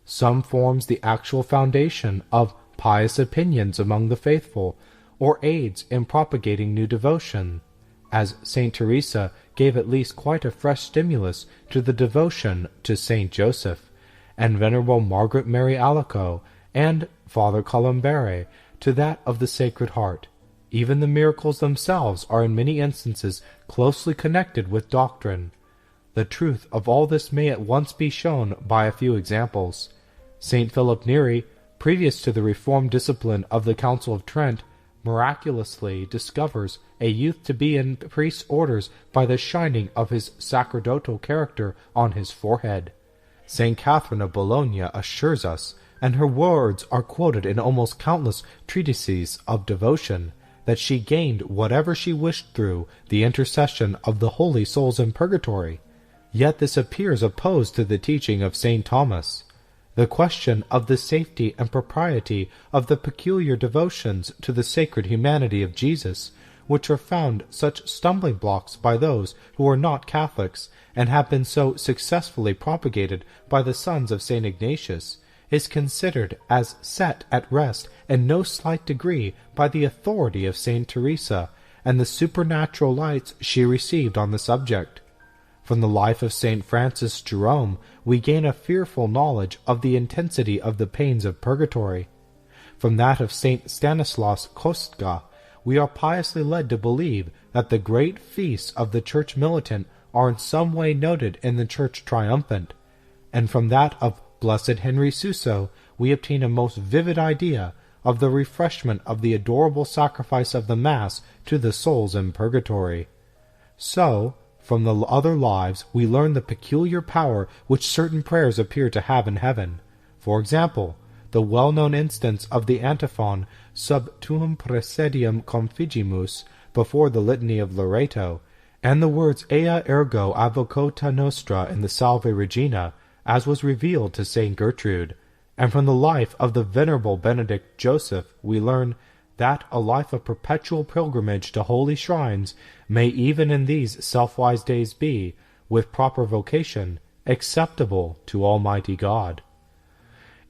Some forms the actual foundation of pious opinions among the faithful, or aids in propagating new devotion, as St. Teresa gave at least quite a fresh stimulus to the devotion to St. Joseph, and Venerable Margaret Mary Alacoque and Father Colombere to that of the Sacred Heart. Even the miracles themselves are in many instances closely connected with doctrine. The truth of all this may at once be shown by a few examples. Saint Philip Neri, previous to the reformed discipline of the Council of Trent, miraculously discovers a youth to be in priest's orders by the shining of his sacerdotal character on his forehead. Saint Catherine of Bologna assures us, and her words are quoted in almost countless treatises of devotion, that she gained whatever she wished through the intercession of the holy souls in purgatory. Yet this appears opposed to the teaching of Saint Thomas. The question of the safety and propriety of the peculiar devotions to the sacred humanity of Jesus, which are found such stumbling blocks by those who are not Catholics, and have been so successfully propagated by the sons of St. Ignatius, is considered as set at rest in no slight degree by the authority of Saint Teresa, and the supernatural lights she received on the subject. From the life of Saint Francis Jerome we gain a fearful knowledge of the intensity of the pains of purgatory. From that of Saint Stanislaus Kostka we are piously led to believe that the great feasts of the Church Militant are in some way noted in the Church Triumphant, and from that of Blessed Henry Suso we obtain a most vivid idea of the refreshment of the adorable sacrifice of the Mass to the souls in purgatory. So, from the other lives we learn the peculiar power which certain prayers appear to have in heaven. For example, the well-known instance of the antiphon Sub tuum praesidium configimus before the Litany of Loreto, and the words Ea ergo advocata nostra in the Salve Regina, as was revealed to Saint Gertrude. And from the life of the venerable Benedict Joseph we learn that a life of perpetual pilgrimage to holy shrines may even in these self-wise days be, with proper vocation, acceptable to Almighty God.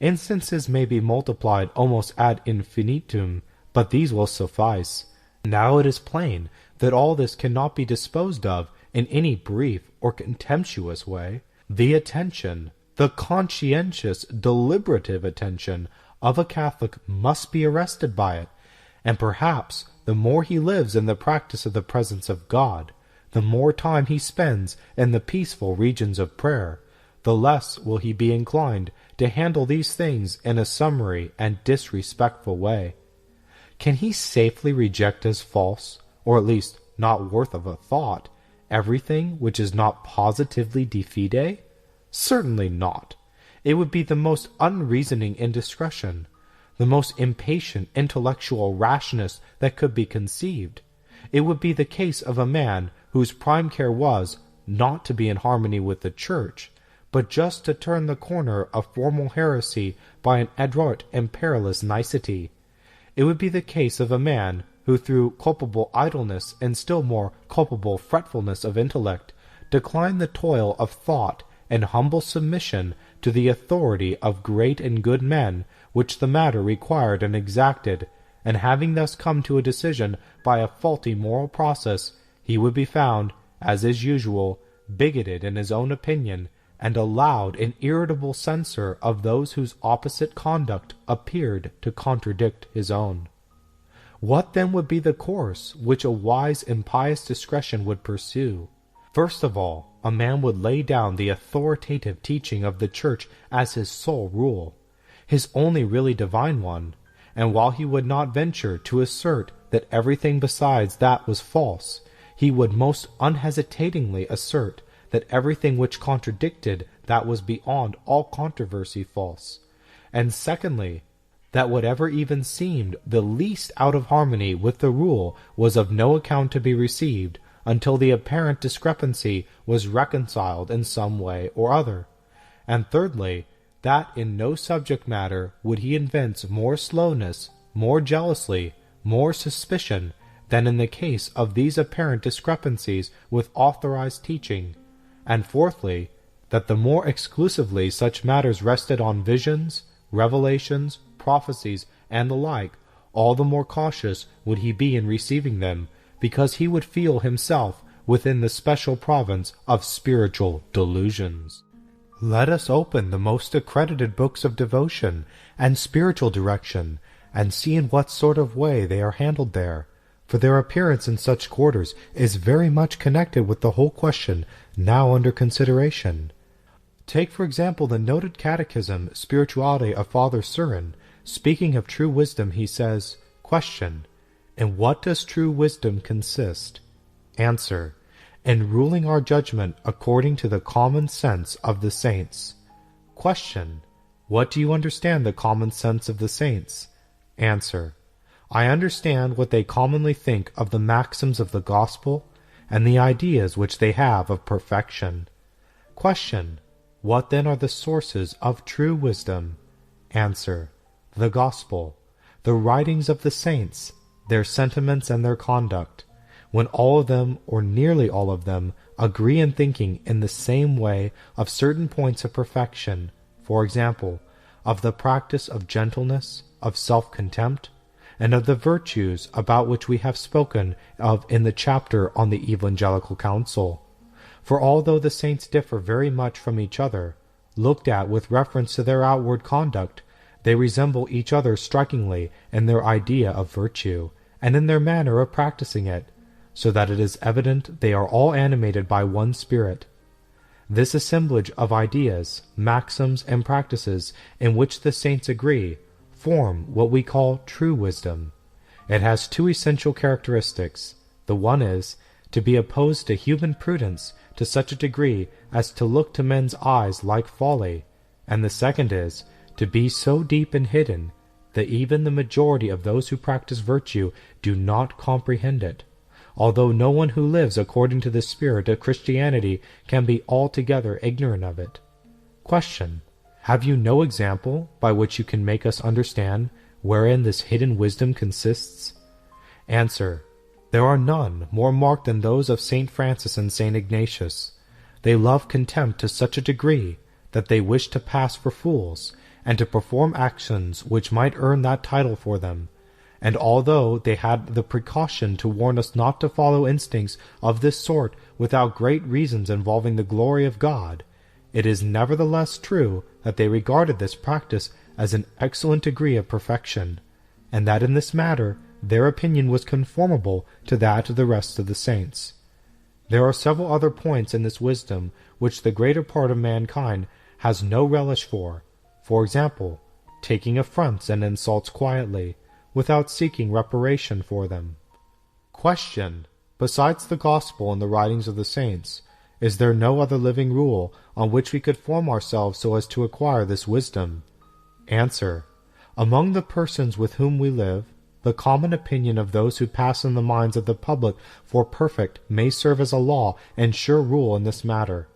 Instances may be multiplied almost ad infinitum, but these will suffice. Now it is plain that all this cannot be disposed of in any brief or contemptuous way. The attention, the conscientious, deliberative attention of a Catholic must be arrested by it, and perhaps the more he lives in the practice of the presence of God, the more time he spends in the peaceful regions of prayer, the less will he be inclined to handle these things in a summary and disrespectful way. Can he safely reject as false, or at least not worth of a thought, everything which is not positively de fide? Certainly not. It would be the most unreasoning indiscretion, the most impatient intellectual rashness that could be conceived. It would be the case of a man whose prime care was, not to be in harmony with the Church, but just to turn the corner of formal heresy by an adroit and perilous nicety. It would be the case of a man who through culpable idleness and still more culpable fretfulness of intellect declined the toil of thought and humble submission to the authority of great and good men which the matter required and exacted, and having thus come to a decision by a faulty moral process, he would be found, as is usual, bigoted in his own opinion, and a loud and irritable censor of those whose opposite conduct appeared to contradict his own. What then would be the course which a wise and pious discretion would pursue? First of all, a man would lay down the authoritative teaching of the Church as his sole rule, his only really divine one, and while he would not venture to assert that everything besides that was false, he would most unhesitatingly assert that everything which contradicted that was beyond all controversy false, and secondly, that whatever even seemed the least out of harmony with the rule was of no account to be received until the apparent discrepancy was reconciled in some way or other, and thirdly, that in no subject matter would he evince more slowness, more jealousy, more suspicion, than in the case of these apparent discrepancies with authorized teaching, and fourthly, that the more exclusively such matters rested on visions, revelations, prophecies, and the like, all the more cautious would he be in receiving them, because he would feel himself within the special province of spiritual delusions. Let us open the most accredited books of devotion and spiritual direction, and see in what sort of way they are handled there, for their appearance in such quarters is very much connected with the whole question now under consideration. Take, for example, the noted catechism Spirituality of Father Surin. Speaking of true wisdom, he says, Question: in what does true wisdom consist? Answer: in ruling our judgment according to the common sense of the saints. Question: what do you understand the common sense of the saints? Answer: I understand what they commonly think of the maxims of the gospel and the ideas which they have of perfection. Question: what then are the sources of true wisdom? Answer: the gospel, the writings of the saints, their sentiments and their conduct. When all of them, or nearly all of them, agree in thinking in the same way of certain points of perfection, for example, of the practice of gentleness, of self-contempt, and of the virtues about which we have spoken of in the chapter on the Evangelical Counsel. For although the saints differ very much from each other, looked at with reference to their outward conduct, they resemble each other strikingly in their idea of virtue, and in their manner of practicing it, so that it is evident they are all animated by one spirit. This assemblage of ideas, maxims, and practices in which the saints agree form what we call true wisdom. It has two essential characteristics. The one is to be opposed to human prudence to such a degree as to look to men's eyes like folly, and the second is to be so deep and hidden that even the majority of those who practice virtue do not comprehend it, although no one who lives according to the spirit of Christianity can be altogether ignorant of it. Question: have you no example by which you can make us understand wherein this hidden wisdom consists? Answer: there are none more marked than those of St. Francis and St. Ignatius. They love contempt to such a degree that they wish to pass for fools, and to perform actions which might earn that title for them. And although they had the precaution to warn us not to follow instincts of this sort without great reasons involving the glory of God, it is nevertheless true that they regarded this practice as an excellent degree of perfection, and that in this matter their opinion was conformable to that of the rest of the saints. There are several other points in this wisdom which the greater part of mankind has no relish for. For example, taking affronts and insults quietly, without seeking reparation for them. Question: besides the gospel and the writings of the saints, is there no other living rule on which we could form ourselves so as to acquire this wisdom? Answer: among the persons with whom we live, the common opinion of those who pass in the minds of the public for perfect may serve as a law and sure rule in this matter.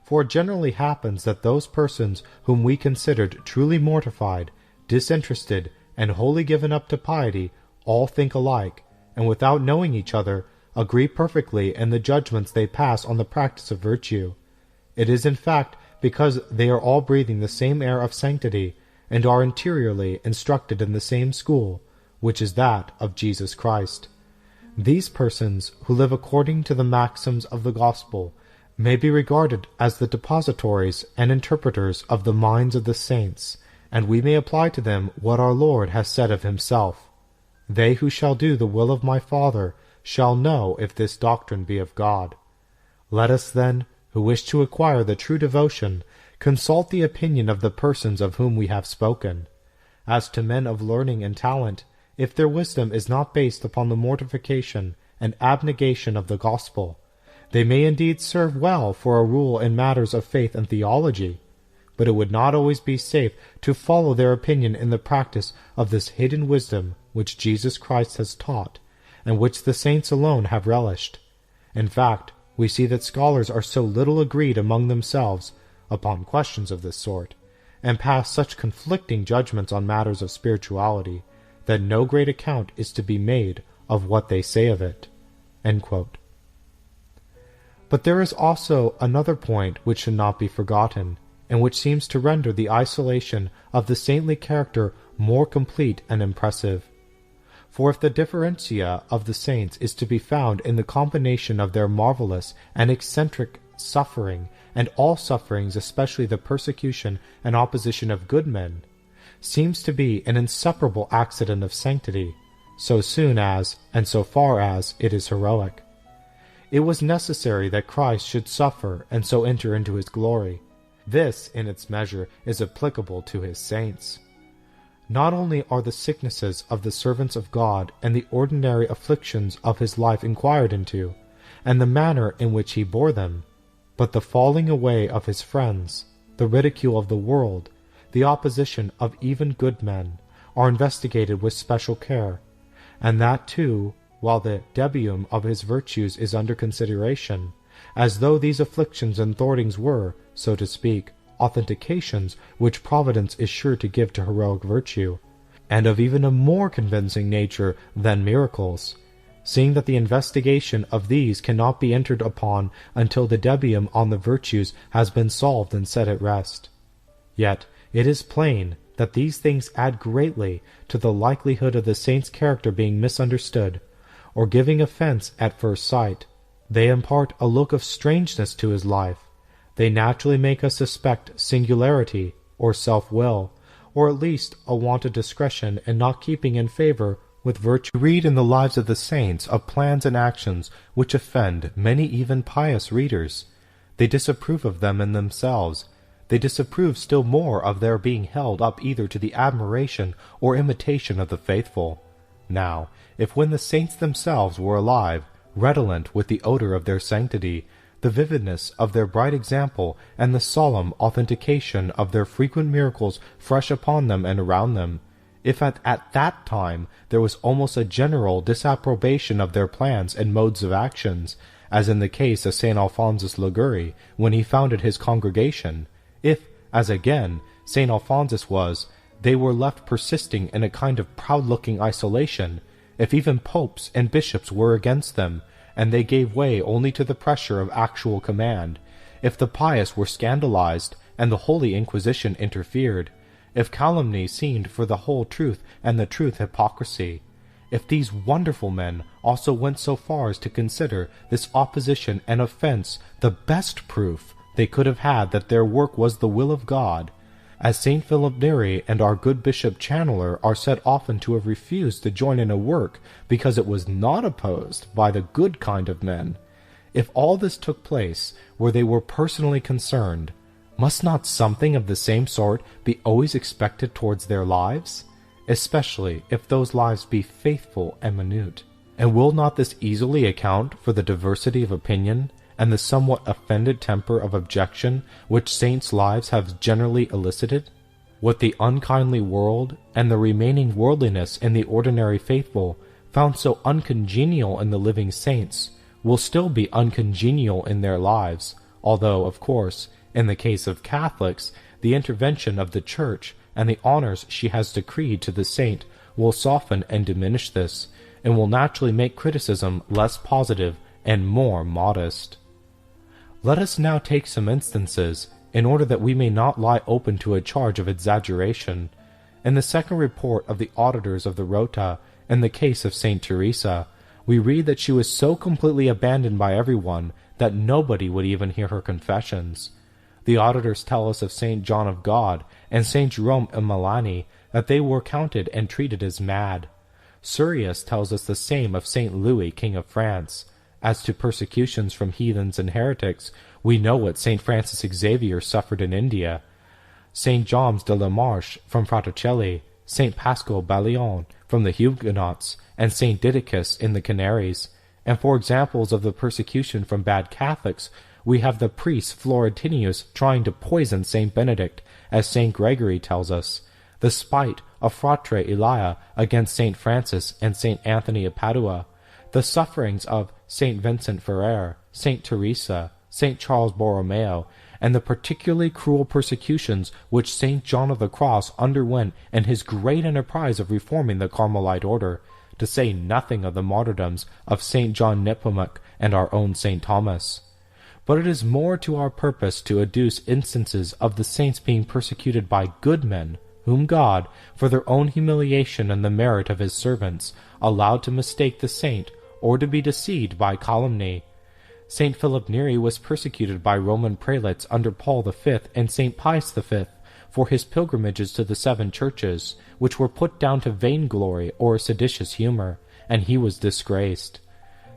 For it generally happens that those persons whom we considered truly mortified, disinterested, and wholly given up to piety all think alike, and without knowing each other, agree perfectly in the judgments they pass on the practice of virtue. It is in fact because they are all breathing the same air of sanctity, and are interiorly instructed in the same school, which is that of Jesus Christ. These persons, who live according to the maxims of the gospel, may be regarded as the depositories and interpreters of the minds of the saints, and we may apply to them what our Lord has said of himself. They who shall do the will of my Father shall know if this doctrine be of God. Let us then, who wish to acquire the true devotion, consult the opinion of the persons of whom we have spoken. As to men of learning and talent, if their wisdom is not based upon the mortification and abnegation of the gospel, they may indeed serve well for a rule in matters of faith and theology, but it would not always be safe to follow their opinion in the practice of this hidden wisdom which Jesus Christ has taught, and which the saints alone have relished. In fact, we see that scholars are so little agreed among themselves upon questions of this sort, and pass such conflicting judgments on matters of spirituality, that no great account is to be made of what they say of it." End quote. But there is also another point which should not be forgotten, and which seems to render the isolation of the saintly character more complete and impressive. For if the differentia of the saints is to be found in the combination of their marvelous and eccentric suffering, and all sufferings, especially the persecution and opposition of good men, seems to be an inseparable accident of sanctity, so soon as, and so far as, it is heroic. It was necessary that Christ should suffer and so enter into his glory. This, in its measure, is applicable to his saints. Not only are the sicknesses of the servants of God and the ordinary afflictions of his life inquired into, and the manner in which he bore them, but the falling away of his friends, the ridicule of the world, the opposition of even good men, are investigated with special care, and that too, while the debitum of his virtues is under consideration, as though these afflictions and thwartings were, so to speak, authentications which Providence is sure to give to heroic virtue, and of even a more convincing nature than miracles, seeing that the investigation of these cannot be entered upon until the debitum on the virtues has been solved and set at rest. Yet it is plain that these things add greatly to the likelihood of the saint's character being misunderstood, or giving offense at first sight. They impart a look of strangeness to his life. They naturally make us suspect singularity, or self-will, or at least a want of discretion in not keeping in favor with virtue. We read in the lives of the saints of plans and actions which offend many even pious readers. They disapprove of them in themselves. They disapprove still more of their being held up either to the admiration or imitation of the faithful. Now, if when the saints themselves were alive, redolent with the odor of their sanctity, the vividness of their bright example, and the solemn authentication of their frequent miracles fresh upon them and around them, if at that time there was almost a general disapprobation of their plans and modes of actions, as in the case of St. Alphonsus Liguri when he founded his congregation, if, as again St. Alphonsus was, they were left persisting in a kind of proud-looking isolation, if even popes and bishops were against them, and they gave way only to the pressure of actual command, if the pious were scandalized, and the Holy Inquisition interfered, if calumny seemed for the whole truth and the truth hypocrisy, if these wonderful men also went so far as to consider this opposition and offense the best proof they could have had that their work was the will of God, as St. Philip Neri and our good Bishop Chandler are said often to have refused to join in a work because it was not opposed by the good kind of men, if all this took place where they were personally concerned, must not something of the same sort be always expected towards their lives, especially if those lives be faithful and minute? And will not this easily account for the diversity of opinion and the somewhat offended temper of objection which saints' lives have generally elicited? What the unkindly world and the remaining worldliness in the ordinary faithful found so uncongenial in the living saints will still be uncongenial in their lives, although, of course, in the case of Catholics, the intervention of the Church and the honors she has decreed to the saint will soften and diminish this, and will naturally make criticism less positive and more modest. Let us now take some instances, in order that we may not lie open to a charge of exaggeration. In the second report of the auditors of the Rota, in the case of Saint Teresa, we read that she was so completely abandoned by everyone that nobody would even hear her confessions. The auditors tell us of Saint John of God and Saint Jerome of Melani that they were counted and treated as mad. Surius tells us the same of Saint Louis, King of France. As to persecutions from heathens and heretics, we know what Saint Francis Xavier suffered in India, Saint James de la Marche from Fraticelli, Saint Pascal Balion from the Huguenots, and Saint Didacus in the Canaries. And for examples of the persecution from bad Catholics, we have the priest Florentinius trying to poison Saint Benedict, as Saint Gregory tells us, the spite of Fratre Elia against Saint Francis and Saint Anthony of Padua, the sufferings of Saint Vincent Ferrer, Saint Teresa, Saint Charles Borromeo, and the particularly cruel persecutions which Saint John of the Cross underwent in his great enterprise of reforming the Carmelite order, to say nothing of the martyrdoms of Saint John Nepomuc and our own Saint Thomas. But it is more to our purpose to adduce instances of the saints being persecuted by good men, whom God, for their own humiliation and the merit of his servants, allowed to mistake the saint, or to be deceived by calumny. Saint Philip Neri was persecuted by Roman prelates under Paul V and Saint Pius V for his pilgrimages to the 7 churches, which were put down to vainglory or seditious humor, and he was disgraced.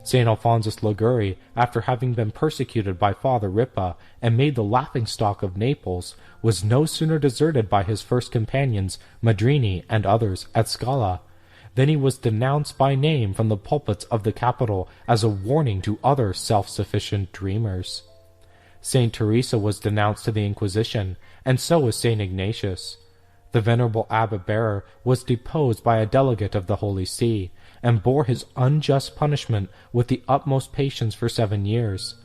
St. Alphonsus Liguori, after having been persecuted by Father Ripa and made the laughingstock of Naples, was no sooner deserted by his first companions, Madrini and others, at Scala, than he was denounced by name from the pulpits of the capital as a warning to other self-sufficient dreamers. St. Teresa was denounced to the Inquisition, and so was St. Ignatius. The venerable Abbot Bearer was deposed by a delegate of the Holy See, and bore his unjust punishment with the utmost patience for 7 years.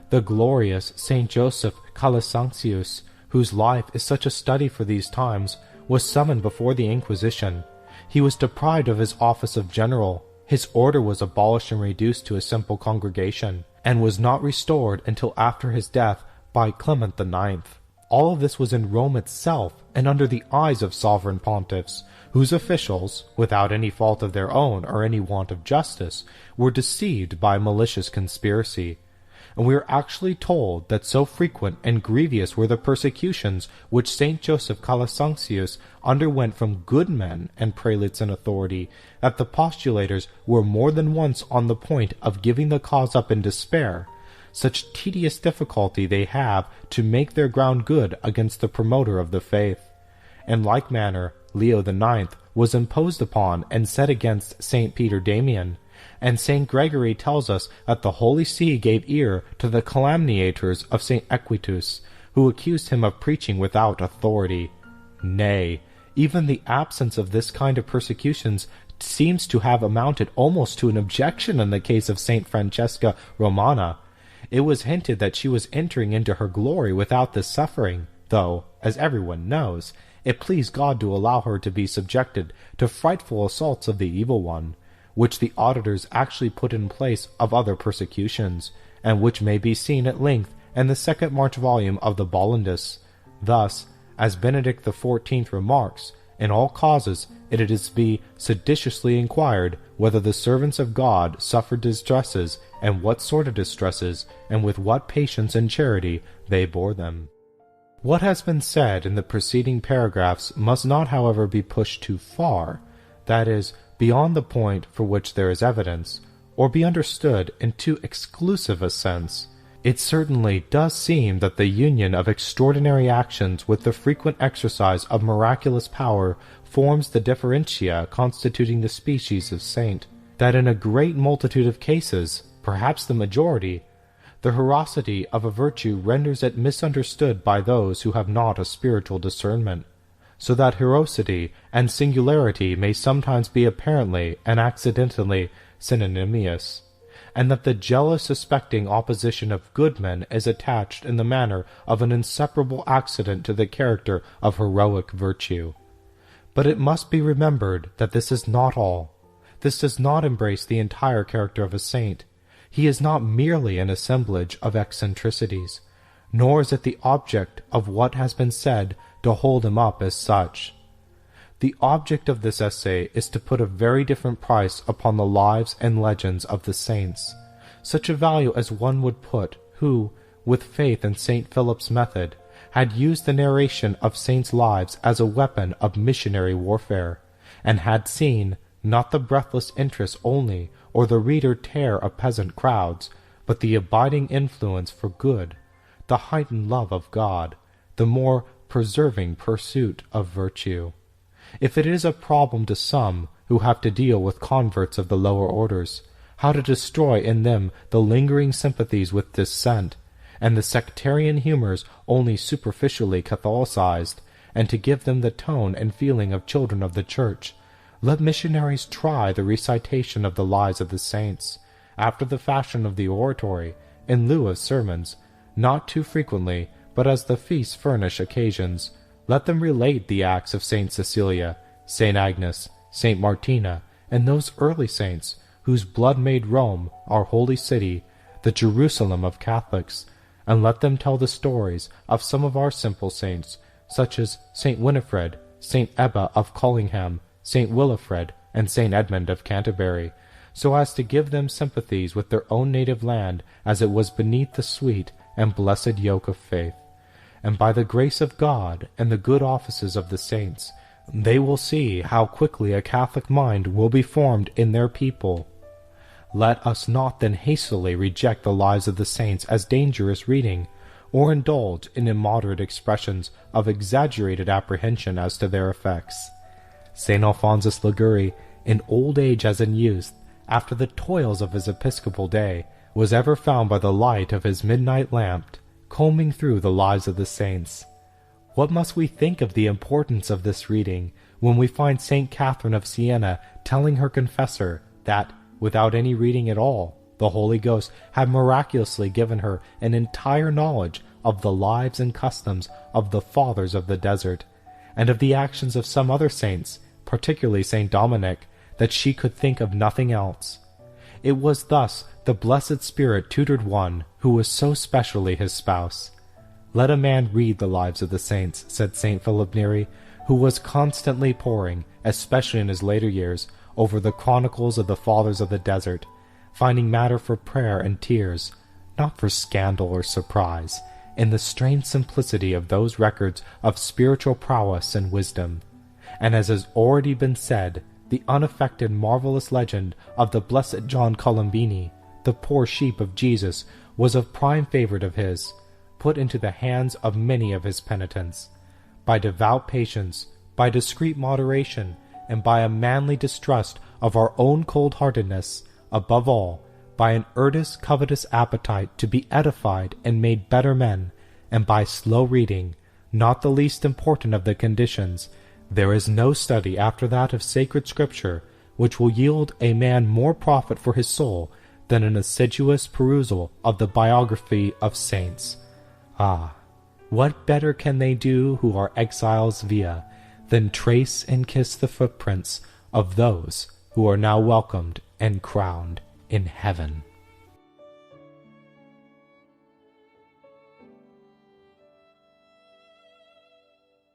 The glorious St. Joseph Calasantius, whose life is such a study for these times, was summoned before the Inquisition. He was deprived of his office of general. His order was abolished and reduced to a simple congregation, and was not restored until after his death by Clement IX. All of this was in Rome itself, and under the eyes of sovereign pontiffs, whose officials, without any fault of their own or any want of justice, were deceived by malicious conspiracy. And we are actually told that so frequent and grievous were the persecutions which St. Joseph Calasantius underwent from good men and prelates in authority, that the postulators were more than once on the point of giving the cause up in despair. Such tedious difficulty they have to make their ground good against the promoter of the faith. In like manner, Leo IX was imposed upon and set against St. Peter Damian, and St. Gregory tells us that the Holy See gave ear to the calumniators of St. Equitus, who accused him of preaching without authority. Nay, even the absence of this kind of persecutions seems to have amounted almost to an objection in the case of St. Francesca Romana. It was hinted that she was entering into her glory without this suffering, though, as everyone knows, it pleased God to allow her to be subjected to frightful assaults of the evil one, which the auditors actually put in place of other persecutions, and which may be seen at length in the second March volume of the Bollandus. Thus, as Benedict XIV remarks, in all causes it is to be seditiously inquired whether the servants of God suffered distresses, and what sort of distresses, and with what patience and charity they bore them. What has been said in the preceding paragraphs must not, however, be pushed too far, that is, beyond the point for which there is evidence, or be understood in too exclusive a sense. It certainly does seem that the union of extraordinary actions with the frequent exercise of miraculous power forms the differentia constituting the species of saint, that in a great multitude of cases, perhaps the majority, the ferocity of a virtue renders it misunderstood by those who have not a spiritual discernment, so that ferocity and singularity may sometimes be apparently and accidentally synonymous, and that the jealous suspecting opposition of good men is attached in the manner of an inseparable accident to the character of heroic virtue. But it must be remembered that this is not all. This does not embrace the entire character of a saint. He is not merely an assemblage of eccentricities, nor is it the object of what has been said to hold him up as such. The object of this essay is to put a very different price upon the lives and legends of the saints, such a value as one would put who, with faith in St. Philip's method, had used the narration of saints' lives as a weapon of missionary warfare, and had seen, not the breathless interest only, or the reader tear of peasant crowds, but the abiding influence for good, the heightened love of God, the more persevering pursuit of virtue. If it is a problem to some who have to deal with converts of the lower orders, how to destroy in them the lingering sympathies with dissent, and the sectarian humors only superficially Catholicized, and to give them the tone and feeling of children of the Church, let missionaries try the recitation of the lives of the saints, after the fashion of the oratory, in lieu of sermons, not too frequently, but as the feasts furnish occasions. Let them relate the acts of Saint Cecilia, Saint Agnes, Saint Martina, and those early saints, whose blood made Rome, our holy city, the Jerusalem of Catholics, and let them tell the stories of some of our simple saints, such as Saint Winifred, Saint Ebba of Collingham, Saint Wilfrid, and Saint Edmund of Canterbury, so as to give them sympathies with their own native land as it was beneath the sweet and blessed yoke of faith. And by the grace of God and the good offices of the saints, they will see how quickly a Catholic mind will be formed in their people. Let us not then hastily reject the lives of the saints as dangerous reading, or indulge in immoderate expressions of exaggerated apprehension as to their effects. St. Alphonsus Liguori, in old age as in youth, after the toils of his episcopal day, was ever found by the light of his midnight lamp, combing through the lives of the saints. What must we think of the importance of this reading, when we find St. Catherine of Siena telling her confessor that, without any reading at all, the Holy Ghost had miraculously given her an entire knowledge of the lives and customs of the fathers of the desert, and of the actions of some other saints, particularly St. Dominic, that she could think of nothing else. It was thus the blessed Spirit tutored one who was so specially his spouse. Let a man read the lives of the saints, said St. Philip Neri, who was constantly poring, especially in his later years, over the chronicles of the fathers of the desert, finding matter for prayer and tears, not for scandal or surprise, in the strange simplicity of those records of spiritual prowess and wisdom. And as has already been said, the unaffected marvelous legend of the blessed John Colombini, the poor sheep of Jesus, was a prime favorite of his, put into the hands of many of his penitents. By devout patience, by discreet moderation, and by a manly distrust of our own cold-heartedness, above all, by an earnest covetous appetite to be edified and made better men, and by slow reading, not the least important of the conditions, there is no study after that of sacred Scripture which will yield a man more profit for his soul than an assiduous perusal of the biography of saints. Ah, what better can they do who are exiles via than trace and kiss the footprints of those who are now welcomed and crowned in heaven?